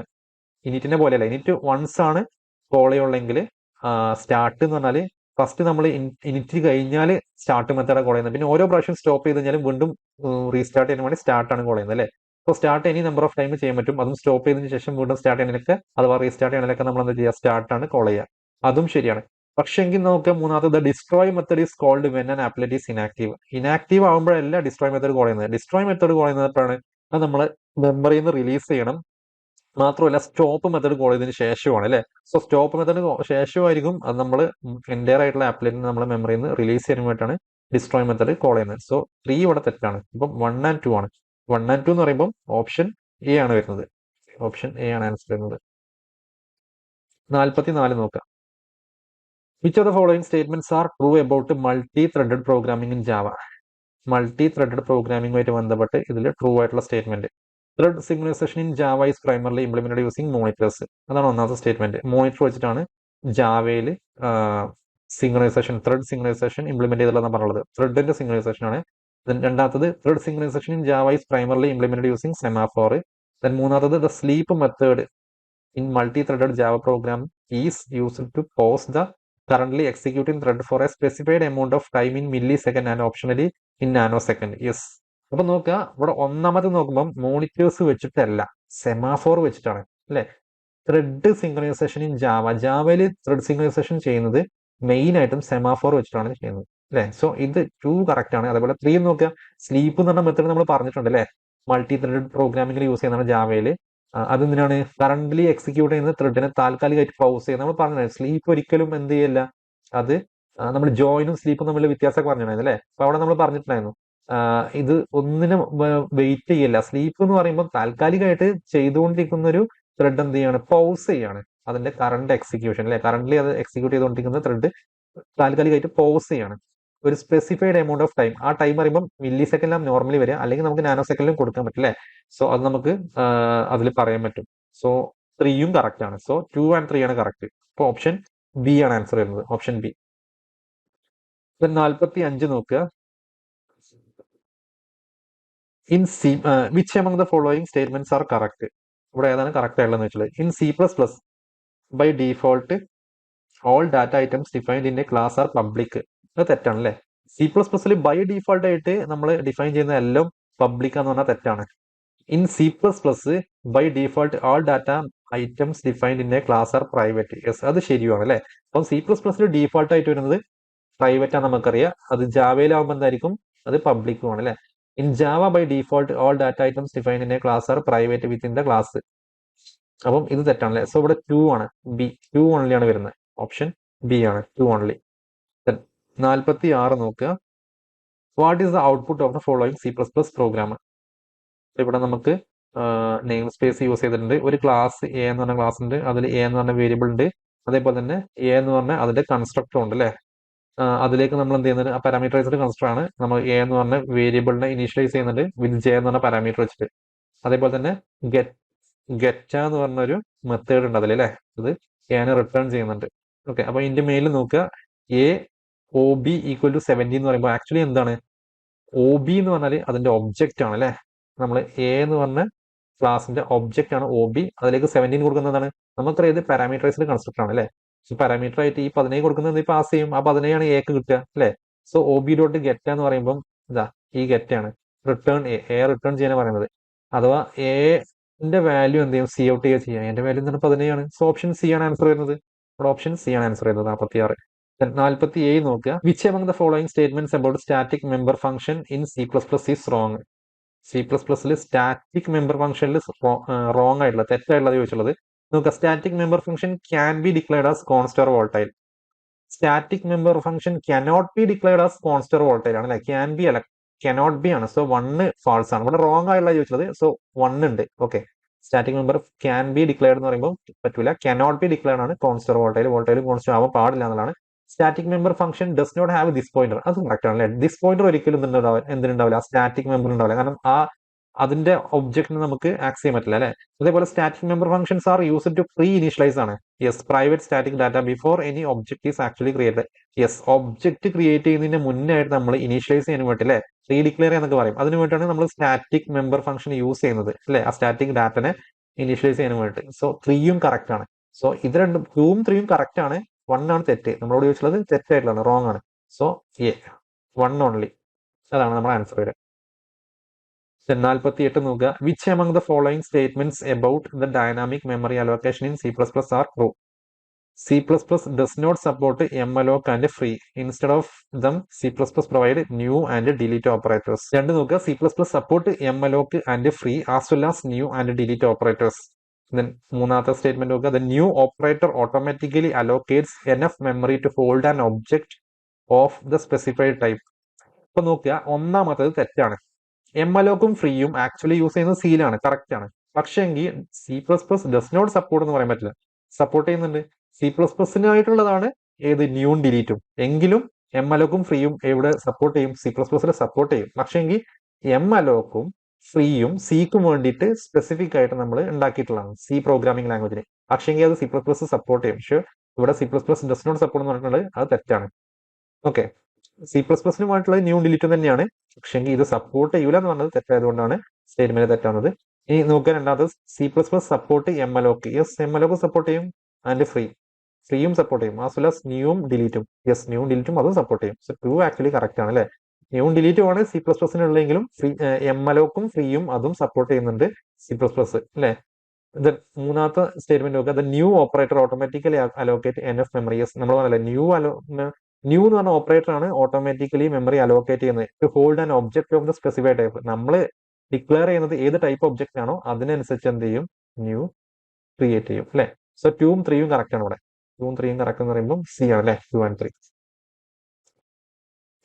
ഇനിറ്റിനെ പോലെയല്ല. ഇനിറ്റ് വൺസ് ആണ് കോൾ ചെയ്യുള്ളെങ്കിൽ സ്റ്റാർട്ട് എന്ന് പറഞ്ഞാൽ ഫസ്റ്റ് നമ്മൾ ഇനിറ്റ് കഴിഞ്ഞാൽ സ്റ്റാർട്ട് മെത്തേഡ് കോൾ ചെയ്യുന്നത്. പിന്നെ ഓരോ പ്രാവശ്യം സ്റ്റോപ്പ് ചെയ്ത് കഴിഞ്ഞാലും വീണ്ടും റീസ്റ്റാർട്ട് ചെയ്യാൻ വേണ്ടി സ്റ്റാർട്ടാണ് കോൾ ചെയ്യുന്നത്. അല്ലേ? അപ്പോൾ start any number of time ചെയ്യാൻ പറ്റും. അതും സ്റ്റോപ്പ് ചെയ്തതിന് ശേഷം വീണ്ടും സ്റ്റാർട്ട് ചെയ്യാനൊക്കെ അഥവാ റീസ്റ്റാർട്ട് ചെയ്യാനൊക്കെ നമ്മൾ എന്താ ചെയ്യുക, സ്റ്റാർട്ടാണ് കോൾ ചെയ്യുക. അതും ശരിയാണ്. പക്ഷെങ്കിൽ നമുക്ക് മൂന്നാമത് destroy method is called when an applet is inactive. Inactive ആകുമ്പോഴല്ല ഡിസ്ട്രോയ് മെത്തേഡ് കോൾ ചെയ്യുന്നത്. ഡിസ്ട്രോയ് മെത്തേഡ് കോൾ ചെയ്യുന്നപ്പോഴാണ് അത് നമ്മൾ മെമ്മറിയിൽ നിന്ന് റിലീസ് ചെയ്യണം. മാത്രമല്ല സ്റ്റോപ്പ് മെത്തേഡ് കോൾ ചെയ്തതിന് ശേഷമാണ്. അല്ലേ? സോ സ്റ്റോപ്പ് മെത്തേഡ് ശേഷമായിരിക്കും അത് നമ്മൾ എൻ്റയർ ആയിട്ടുള്ള ആപ്ലെറ്റിന് നമ്മൾ മെമ്മറിയിൽ നിന്ന് റിലീസ് ചെയ്യാൻ വേണ്ടിയിട്ടാണ് ഡിസ്ട്രോയ് മെത്തേഡ് കോൾ ചെയ്യുന്നത്. സോ 3 ഇവിടെ തെറ്റാണ്. ഇപ്പം 1 and 2 ആണ്. 1 and 2 എന്ന് പറയുമ്പോൾ ഓപ്ഷൻ എ ആണ് വരുന്നത്. ഓപ്ഷൻ എ ആണ് ആൻസർ വരുന്നത്. 44 നോക്കാം. Which of the following statements are true about multi threaded programming in Java? Multi threaded പ്രോഗ്രാമിംഗുമായിട്ട് ബന്ധപ്പെട്ട് ഇതിൽ ട്രൂ ആയിട്ടുള്ള statement. Thread signalization in Java is primarily implemented using monitors. അതാണ് ഒന്നാമത്തെ സ്റ്റേറ്റ്മെന്റ്. മോണിറ്റർ വെച്ചിട്ടാണ് ജാവയിൽ സിഗ്നലൈസേഷൻ, ത്രെഡ് സിഗ്നലൈസേഷൻ ഇംപ്ലിമെന്റ് ചെയ്തിട്ടുള്ളതെന്ന് പറഞ്ഞുള്ളത്. ത്രെഡിന്റെ സിഗ്നലൈസേഷൻ ആണ്. രണ്ടാമത്തത് thread signalization in Java is primarily implemented using semaphore. മൂന്നാമത്തത് the sleep method in multi-threaded Java program is used to pause the currently executing thread for a specified amount of time in millisecond and optionally in nanosecond. Yes. അപ്പൊ നോക്കുക, ഇവിടെ ഒന്നാമത് നോക്കുമ്പോൾ മോണിറ്റേഴ്സ് വെച്ചിട്ടല്ല, സെമാഫോർ വെച്ചിട്ടാണ്. അല്ലെ? ത്രെഡ് സിംഗ്രണൈസേഷൻ ഇൻ ജാവ, ജാവയിൽ ത്രെഡ് സിംഗ്രണൈസേഷൻ ചെയ്യുന്നത് മെയിൻ ആയിട്ടും സെമാഫോർ വെച്ചിട്ടാണ് ചെയ്യുന്നത്. അല്ലെ? സോ ഇത് 2 കറക്റ്റ് ആണ്. അതേപോലെ 3 നോക്കുക, സ്ലീപ്പ് എന്ന് പറഞ്ഞ മെത്തേഡ് നമ്മൾ പറഞ്ഞിട്ടുണ്ട്. അല്ലെ? മൾട്ടി ത്രെഡഡ് പ്രോഗ്രാമിംഗിൽ യൂസ് ചെയ്യുന്നതാണ് ജാവയിൽ. അതെന്തിനാണ്? കറന്റ്ലി എക്സിക്യൂട്ട് ചെയ്യുന്ന ത്രെഡിനെ താൽക്കാലികമായിട്ട് പൗസ് ചെയ്യുന്നത്. നമ്മൾ പറഞ്ഞത് സ്ലീപ്പ് ഒരിക്കലും എന്ത് ചെയ്യില്ല, അത് നമ്മൾ ജോയിനും സ്ലീപ്പും തമ്മിൽ വ്യത്യാസമൊക്കെ പറഞ്ഞിട്ടുണ്ടായിരുന്നു. അല്ലേ? അപ്പൊ അവിടെ നമ്മൾ പറഞ്ഞിട്ടുണ്ടായിരുന്നു ഇത് ഒന്നിനും വെയിറ്റ് ചെയ്യില്ല. സ്ലീപ്പ് എന്ന് പറയുമ്പോൾ താൽക്കാലികമായിട്ട് ചെയ്തുകൊണ്ടിരിക്കുന്ന ഒരു ത്രെഡ് എന്ത് ചെയ്യാണ്, പൗസ് ചെയ്യാണ് അതിന്റെ കറണ്ട് എക്സിക്യൂഷൻ. അല്ലെ? കറന്റ്ലി അത് എക്സിക്യൂട്ട് ചെയ്തുകൊണ്ടിരിക്കുന്ന ത്രെഡ് താൽക്കാലികമായിട്ട് പൗസ് ചെയ്യാണ് ഒരു സ്പെസിഫൈഡ് എമൗണ്ട് ഓഫ് ടൈം. ആ ടൈം പറയുമ്പോൾ മില്ലി സെക്കൻഡിലാണ് നോർമലി വരിക, അല്ലെങ്കിൽ നമുക്ക് നാനോ സെക്കൻഡിലും കൊടുക്കാൻ പറ്റില്ലേ? സോ അത് നമുക്ക് അതിൽ പറയാൻ പറ്റും. സോ 3യും കറക്റ്റ് ആണ്. സോ 2 and 3 ആണ് കറക്റ്റ്. അപ്പൊ ഓപ്ഷൻ ബി ആണ് ആൻസർ വരുന്നത്. Option B. 45 നോക്കുക. In C which among the following statements are correct? ഇവിടെ ഏതാണ് കറക്റ്റ് ആയിട്ടുള്ളത് വെച്ചാൽ, in C++ by default all data items defined in a class are public. അത് തെറ്റാണ്. അല്ലേ? C++ൽ ബൈ ഡീഫോൾട്ട് ആയിട്ട് നമ്മൾ ഡിഫൈൻ ചെയ്യുന്ന എല്ലാം പബ്ലിക് എന്ന് പറഞ്ഞാൽ തെറ്റാണ്. In C++ by default all data items defined in a class are private. Yes, അത് ശരിയാണ്. അല്ലെ? അപ്പം C++ൽ ഡീഫോൾട്ട് ആയിട്ട് വരുന്നത് പ്രൈവറ്റ് ആണ്, നമുക്കറിയാം. അത് ജാവയിലാവുമ്പോൾ എന്തായിരിക്കും, അത് പബ്ലിക്കും ആണ്. അല്ലെ? In Java by default all data items defined in a class are private within the class. അപ്പം ഇത് തെറ്റാണ്. അല്ലെ? സോ ഇവിടെ 2 ആണ്, ബി 2 ഓൺലി ആണ് വരുന്നത്. ഓപ്ഷൻ ബി ആണ്, 2 ഓൺലി. 46 നോക്കുക. What is the output of the following C++ program? ഇവിടെ നമുക്ക് നെയിം സ്പേസ് യൂസ് ചെയ്തിട്ടുണ്ട്. ഒരു ക്ലാസ് എ എന്ന് പറഞ്ഞ ക്ലാസ് ഉണ്ട്, അതിൽ എ എന്ന് പറഞ്ഞ വേരിയബിൾ ഉണ്ട്. അതേപോലെ തന്നെ എ എന്ന് പറഞ്ഞ അതിന്റെ കൺസ്ട്രക്ടർ ഉണ്ട്. അല്ലെ? അതിലേക്ക് നമ്മൾ എന്ത് ചെയ്യുന്നത്, പാരാമീറ്ററൈസ്ഡ് കൺസ്ട്രക്ടർ ആണ്. നമ്മൾ എ എന്ന് പറഞ്ഞ വേരിയബിളിനെ ഇനീഷ്യലൈസ് ചെയ്യുന്നുണ്ട് വിത്ത് ജെ എന്ന് പറഞ്ഞ പാരാമീറ്റർ വെച്ചിട്ട്. അതേപോലെ തന്നെ ഗെറ്റ എന്ന് പറഞ്ഞ ഒരു മെത്തേഡ് ഉണ്ട് അതിൽ. അല്ലെ? ഇത് എനെ റിട്ടേൺ ചെയ്യുന്നുണ്ട്. ഓക്കെ, അപ്പൊ ഇതിന്റെ മേലിൽ നോക്കുക, എ OB ഈക്വൽ ടു 70 എന്ന് പറയുമ്പോൾ ആക്ച്വലി എന്താണ്, OB എന്ന് പറഞ്ഞാൽ അതിന്റെ ഒബ്ജക്റ്റ് ആണ്. അല്ലെ? നമ്മൾ എ എന്ന് പറഞ്ഞ ക്ലാസിന്റെ ഒബ്ജക്റ്റ് ആണ് OB. അതിലേക്ക് 17 കൊടുക്കുന്നതാണ്, നമുക്കറിയാം ഇത് പാരാമീറ്ററൈസ്ഡ് കൺസ്ട്രക്ടർ ആണ്. അല്ലെ? സോ പാരാമീറ്റർ ആയിട്ട് ഈ 17 കൊടുക്കുന്നത് പാസ് ചെയ്യും. ആ 17 ആണ് എക്ക് കിട്ടുക. അല്ലെ? സോ OB ഡോട്ട് ഗെറ്റ് എന്ന് പറയുമ്പോൾ ഇതാ ഈ ഗെറ്റ് ആണ്, റിട്ടേൺ എ റിട്ടേൺ ചെയ്യാൻ പറയുന്നത്. അഥവാ എന്റെ വാല്യൂ എന്ത് ചെയ്യും, സി ഔട്ട് ചെയ്യുക ചെയ്യാം. എന്റെ വാല്യൂ എന്താണ്, 17 ആണ്. സോ ഓപ്ഷൻ സി ആണ് ആൻസർ വരുന്നത്. ഇവിടെ ഓപ്ഷൻ സി ആണ് ആൻസർ വരുന്നത്. 46. 47 നോക്കുക. Which among the following statements about static member function in C++ is wrong. C++ൽ സ്റ്റാറ്റിക് മെമ്പർ ഫംഗ്ഷനിൽ റോങ് ആയിട്ടുള്ള തെറ്റായിട്ടുള്ളത് ചോദിച്ചുള്ളത് നോക്കുക. Static member function can be declared as const or volatile. Static member function cannot be declared as const or volatile ആണ് അല്ലെ. ക്യാൻ ബി അല്ല, കനോട്ട് ബി ആണ്. സോ 1 ഫാൾസ് ആണ്. ഇവിടെ റോങ് ആയിട്ടുള്ള ചോദിച്ചത്. സോ 1 ഉണ്ട്. Okay, static member can be declared എന്ന് പറയുമ്പോൾ പറ്റൂല. കനോട്ട് ബി ഡിക്ലെയർഡ് ആണ് കോൺസ്റ്റ് ഓർ വോൾട്ടൈൽ. വോൾട്ടൈലും കോൺസ്റ്റ് ആവാൻ പാടില്ല എന്നുള്ളതാണ്. Static member function does not have this pointer. അത് കറക്റ്റ് ആണ് അല്ലെ. ദിസ് പോയിന്റർ ഒരിക്കലും എന്തിനുണ്ടാവില്ല, സ്റ്റാറ്റിക് മെമ്പർ ഉണ്ടാവില്ല. കാരണം അതിന്റെ ഒബ്ജക്റ്റിന് നമുക്ക് ആക്സ് ചെയ്യാൻ പറ്റില്ല അല്ലെ. അതേപോലെ static member functions are used to pre initialise ആണ്. Yes, private static data before any object is actually created. Yes, object create ചെയ്യുന്നതിന് മുന്നേ ആയിട്ട് നമ്മൾ ഇനീഷ്യലൈസ് ചെയ്യാൻ വേണ്ടി അല്ലെ, റീ ഡിക്ലെയർ എന്നൊക്കെ പറയും. അതിന് വേണ്ടിയിട്ടാണ് നമ്മൾ സ്റ്റാറ്റിക് മെമ്പർ ഫംഗ്ഷൻ യൂസ് ചെയ്യുന്നത് അല്ലെ, ആ സ്റ്റാറ്റിക് ഡാറ്റനെ ഇനീഷ്യലൈസ് ചെയ്യാൻ വേണ്ടി. സോ 3യും കറക്റ്റ് ആണ്. സോ ഇത് രണ്ടും 2ഉം 3യും കറക്റ്റ് ആണ്. 1 ആണ് തെറ്റ്. നമ്മളോട് ചോദിച്ചുള്ളത് തെറ്റായിട്ടുള്ളതാണ്, റോങ് ആണ്. സോ 1 ഓൺലി, അതാണ് നമ്മുടെ ആൻസർ വരെ. 48 നോക്കുക. Which among the following statements about the dynamic memory allocation in C++ are true. C++ does not support malloc and free. Instead of them, C++ provide new and delete operators. രണ്ട് നോക്കുക. C++ support malloc and free as well as new and delete operators. Then മൂന്നാമത്തെ സ്റ്റേറ്റ്മെന്റ് നോക്കുക. The new operator automatically allocates enough memory to hold an object of the specified type. ഇപ്പൊ നോക്കുക, ഒന്നാമത്തത് തെറ്റാണ്. malloc-ഉം ഫ്രീയും ആക്ച്വലി യൂസ് ചെയ്യുന്നത് സീലാണ്, കറക്റ്റ് ആണ്. പക്ഷെങ്കിൽ C++ ഡസ് നോട്ട് സപ്പോർട്ട് എന്ന് പറയാൻ പറ്റില്ല. സപ്പോർട്ട് ചെയ്യുന്നുണ്ട്. C++നായിട്ടുള്ളതാണ് ഏത്, ന്യൂവും ഡിലീറ്റും. എങ്കിലും malloc-ഉം ഫ്രീയും എവിടെ സപ്പോർട്ട് ചെയ്യും, C++ൽ സപ്പോർട്ട് ചെയ്യും. പക്ഷെങ്കിൽ malloc-ഉം ഫ്രീയും സിക്കും വേണ്ടിയിട്ട് സ്പെസിഫിക് ആയിട്ട് നമ്മൾ ഉണ്ടാക്കിയിട്ടുള്ളതാണ് സി പ്രോഗ്രാമിംഗ് ലാംഗ്വേജിന്. പക്ഷെങ്കിൽ അത് C++ സപ്പോർട്ട് ചെയ്യും. പക്ഷെ ഇവിടെ C++ ഡസ് നോട്ട് സപ്പോർട്ട് എന്ന് പറഞ്ഞിട്ടുള്ളത് അത് തെറ്റാണ്. ഓക്കെ, C++നുമായിട്ടുള്ളത് ന്യൂ ഡിലീറ്റും തന്നെയാണ്. പക്ഷെങ്കിൽ ഇത് സപ്പോർട്ട് ചെയ്യൂല എന്ന് പറഞ്ഞത് തെറ്റായതുകൊണ്ടാണ് സ്റ്റേറ്റ്മെന്റ് തെറ്റാവുന്നത്. ഇനി നോക്കുക, രണ്ടാമത് C++ support malloc. Yes, malloc support ചെയ്യും ആൻഡ് ഫ്രീയും സപ്പോർട്ട് ചെയ്യും. ആസ് വെൽ ആസ് ന്യൂവും ഡിലീറ്റും. യെസ്, ന്യൂവും ഡിലീറ്റും അതും സപ്പോർട്ട് ചെയ്യും. സോ 2 ആക്ച്വലി കറക്റ്റ് ആണ് അല്ലെ. ന്യൂവും ഡിലീറ്റും ആണ് C++നുള്ളെങ്കിലും malloc-ഉം ഫ്രീയും അതും സപ്പോർട്ട് ചെയ്യുന്നുണ്ട് C++ അല്ലെ. മൂന്നാമത്തെ സ്റ്റേറ്റ്മെന്റ് നോക്കുക. The new operator automatically allocate enough memory. Yes, നമ്മൾ പറഞ്ഞല്ലേ ന്യൂ എന്ന് പറഞ്ഞ ഓപ്പറേറ്റർ ആണ് ഓട്ടോമാറ്റിക്കലി മെമ്മറി അലോക്കേറ്റ് ചെയ്യുന്നത് to hold an object of the specified type. നമ്മൾ ഡിക്ലെയർ ചെയ്യുന്നത് ഏത് ടൈപ്പ് ഒബ്ജക്റ്റ് ആണോ അതിനനുസരിച്ച് എന്ത് ചെയ്യും, ന്യൂ ക്രിയേറ്റ് ചെയ്യും അല്ലെ. സോ 2ഉം 3യും കറക്റ്റ് ആണ് ഇവിടെ. 2ഉം 3യും കറക്റ്റ് എന്ന് പറയുമ്പോൾ സി ആണ് അല്ലെ, 2 and 3.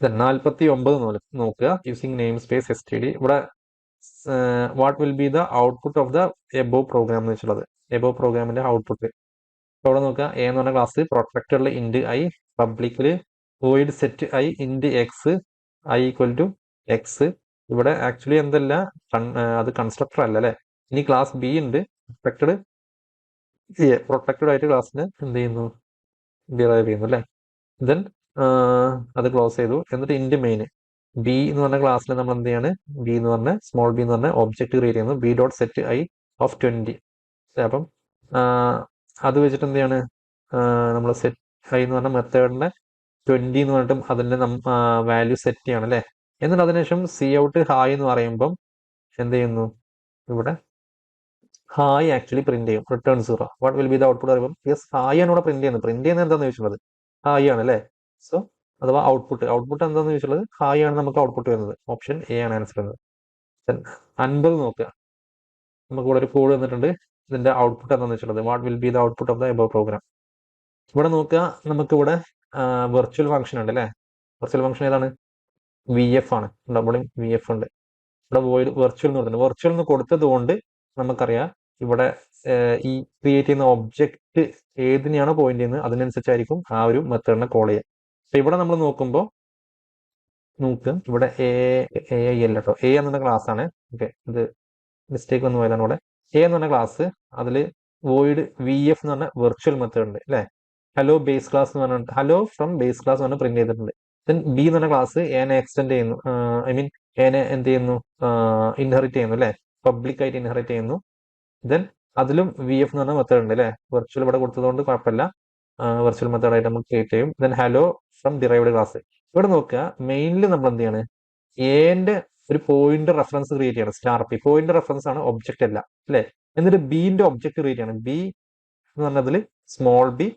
49 നോക്കുക. Using name space STD. ഇവിടെ what will be the output of the above program എന്ന് വെച്ചുള്ളത്. എബോ പ്രോഗ്രാമിന്റെ ഔട്ട്പുട്ട് ഇവിടെ നോക്കുക. എ എന്ന് പറഞ്ഞ ക്ലാസ് പ്രൊട്ടക്ടറിൽ ഇൻഡ് ഐ, പബ്ലിക്കില് void set I int X I equal to X. ഇവിടെ ആക്ച്വലി എന്തല്ല, അത് കൺസ്ട്രക്ടർ അല്ല അല്ലെ. ഇനി ക്ലാസ് ബി ഉണ്ട് പ്രൊട്ടക്റ്റഡ് ആയിട്ട് ക്ലാസ്സിന് എന്ത് ചെയ്യുന്നു, ഡിറൈവ് ചെയ്യുന്നു അല്ലെ. ദെൻ അത് ക്ലോസ് ചെയ്തു. എന്നിട്ട് ഇൻഡ് മെയിൻ ബി എന്ന് പറഞ്ഞ ക്ലാസ്സിൽ നമ്മൾ എന്ത് ചെയ്യാണ്, ബി എന്ന് പറഞ്ഞ സ്മോൾ ബി എന്ന് പറഞ്ഞ ഒബ്ജക്ട് ക്രിയേറ്റ് ചെയ്യുന്നു. B dot set I of 20. അപ്പം അത് വെച്ചിട്ട് എന്ത് ചെയ്യാണ്, നമ്മൾ സെറ്റ് ഐ എന്ന് പറഞ്ഞ മെത്തേഡിന്റെ 20 എന്ന് പറഞ്ഞിട്ടും അതിന്റെ വാല്യൂ സെറ്റ് ചെയ്യണം അല്ലെ. എന്നിട്ട് അതിനുശേഷം സി ഔട്ട് ഹായ് എന്ന് പറയുമ്പം എന്ത് ചെയ്യുന്നു, ഇവിടെ ഹായ് ആക്ച്വലി പ്രിന്റ് ചെയ്യും, return 0. What will be the output പറയുമ്പോൾ യെസ് ഹായ് ആണ് ഇവിടെ പ്രിന്റ് ചെയ്യുന്നത്. പ്രിന്റ് ചെയ്യുന്നത് എന്താണെന്ന് ചോദിച്ചുള്ളത് ഹായ് ആണ് അല്ലെ. സോ അഥവാ ഔട്ട്പുട്ട് എന്താണെന്ന് ചോദിച്ചുള്ളത് ഹായ് ആണ് നമുക്ക് ഔട്ട്പുട്ട് വരുന്നത്. ഓപ്ഷൻ എ ആണ് ആൻസർ വരുന്നത്. 50 നോക്കുക. നമുക്ക് ഇവിടെ ഒരു കോഡ് വന്നിട്ടുണ്ട്. ഇതിന്റെ ഔട്ട്പുട്ട് എന്താണെന്ന് വെച്ചുള്ളത് what will be the output of the above program. ഇവിടെ നോക്കുക, നമുക്ക് ഇവിടെ വെർച്വൽ ഫംഗ്ഷൻ ഉണ്ട് അല്ലെ. വെർച്വൽ ഫംഗ്ഷൻ ഏതാണ്, VF ആണ്. ഡബിളിങ് VF ഉണ്ട്. ഇവിടെ വോയിഡ് വെർച്വൽ എന്ന് കൊടുത്തിട്ടുണ്ട്. വെർച്വൽ എന്ന് കൊടുത്തത് കൊണ്ട് നമുക്കറിയാം ഇവിടെ ഈ ക്രിയേറ്റ് ചെയ്യുന്ന ഒബ്ജക്റ്റ് ഏതിനെയാണോ പോയിന്റ് ചെയ്യുന്നത് അതിനനുസരിച്ചായിരിക്കും ആ ഒരു മെത്തേഡിനെ കോൾ ചെയ്യുക. അപ്പൊ ഇവിടെ നമ്മൾ നോക്കുമ്പോൾ ഇവിടെ AI അല്ല കേട്ടോ, എ എന്നുള്ള ക്ലാസ് ആണ്. ഓക്കെ, ഇത് മിസ്റ്റേക്ക് വന്നു പോയതാണ്. ഇവിടെ എ എന്ന് പറഞ്ഞ ക്ലാസ്, അതിൽ വോയിഡ് VF എന്ന് പറഞ്ഞ വെർച്വൽ മെത്തേഡ് ഉണ്ട് അല്ലെ. ഹലോ ബേസ് ക്ലാസ് എന്ന് പറഞ്ഞിട്ട് ഹലോ ഫ്രം ബേസ് ക്ലാസ് എന്ന് പറഞ്ഞാൽ പ്രിന്റ് ചെയ്തിട്ടുണ്ട്. ദെൻ ബി എന്ന് പറഞ്ഞ ക്ലാസ് എനെ എക്സ്റ്റെൻഡ് ചെയ്യുന്നു, ഐ മീൻ എനെ എന്ത് ചെയ്യുന്നു, ഇൻഹെറിറ്റ് ചെയ്യുന്നു അല്ലെ, പബ്ലിക് ആയിട്ട് ഇൻഹെറിറ്റ് ചെയ്യുന്നു. ദെൻ അതിലും VF എന്ന് പറഞ്ഞ മെത്തേഡ് ഉണ്ട് അല്ലെ. വെർച്വൽ ഇവിടെ കൊടുത്തതുകൊണ്ട് കുഴപ്പമില്ല, വെർച്വൽ മെത്തേഡ് ആയിട്ട് നമ്മൾ ക്രിയേറ്റ് ചെയ്യും. Then hello from derived class. ഇവിടെ നോക്കുക, മെയിൻലി നമ്മൾ എന്ത് ചെയ്യാണ്, എന്റെ ഒരു പോയിന്റ് റെഫറൻസ് ക്രിയേറ്റ് ചെയ്യണം. സ്റ്റാർ പി പോയിന്റ് റെഫറൻസ് ആണ്, ഒബ്ജക്റ്റ് അല്ല അല്ലെ. എന്നിട്ട് ബിന്റെ ഒബ്ജക്റ്റ് ക്രിയേറ്റ് ചെയ്യണം. ബി എന്ന് പറഞ്ഞതിൽ സ്മോൾ ബി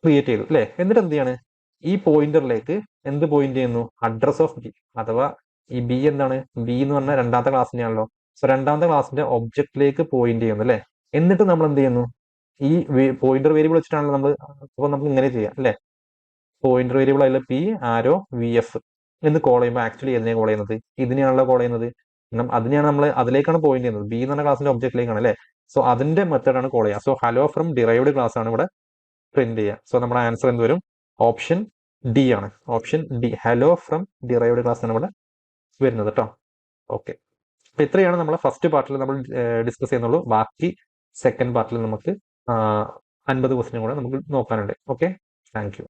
ക്രിയേറ്റ് ചെയ്തു അല്ലേ. എന്നിട്ട് എന്ത് ചെയ്യാണ്, ഈ പോയിന്ററിലേക്ക് എന്ത് പോയിന്റ് ചെയ്യുന്നു, അഡ്രസ് ഓഫ് ബി, അഥവാ ഈ ബി എന്താണ്, ബി എന്ന് പറഞ്ഞാൽ രണ്ടാമത്തെ ക്ലാസ്സിന്റെ സോ രണ്ടാമത്തെ ക്ലാസ്സിന്റെ ഒബ്ജക്റ്റിലേക്ക് പോയിന്റ് ചെയ്യുന്നു അല്ലെ. എന്നിട്ട് നമ്മൾ എന്ത് ചെയ്യുന്നു, ഈ പോയിന്റർ വേരിയബിൾ വെച്ചിട്ടാണല്ലോ നമ്മൾ, അപ്പോൾ നമുക്ക് ഇങ്ങനെ ചെയ്യാം അല്ലെ. പോയിന്റർ വേരിയബിൾ അതിൽ പി ആരോ വി എഫ് എന്ന് കോൾ ചെയ്യുമ്പോൾ ആക്ച്വലി ഇതിനെ കോൾ ചെയ്യുന്നത്, ഇതിനെയാണല്ലോ കോൾ ചെയ്യുന്നത്. അതിനെയാണ് നമ്മൾ അതിലേക്കാണ് പോയിന്റ് ചെയ്യുന്നത്, ബി എന്ന് പറഞ്ഞ ക്ലാസ്സിന്റെ ഒബ്ജക്റ്റിലേക്കാണ് അല്ലെ. സോ അതിന്റെ മെത്തേഡാണ് കോൾ ചെയ്യുക. So hello from derived class ആണ് ഇവിടെ പ്രിന്റ് ചെയ്യുക. സോ നമ്മുടെ ആൻസർ എന്ത് വരും, ഓപ്ഷൻ ഡി ആണ്. Option D, hello from derived class ആണ് ഇവിടെ വരുന്നത് കേട്ടോ. ഓക്കെ, അപ്പൊ ഇത്രയാണ് നമ്മളെ ഫസ്റ്റ് പാർട്ടിൽ നമ്മൾ ഡിസ്കസ് ചെയ്യുന്നുള്ളൂ. ബാക്കി സെക്കൻഡ് പാർട്ടിൽ നമുക്ക് 50 ക്വസ്റ്റിനും കൂടെ നമുക്ക് നോക്കാനുണ്ട്. Okay, thank you.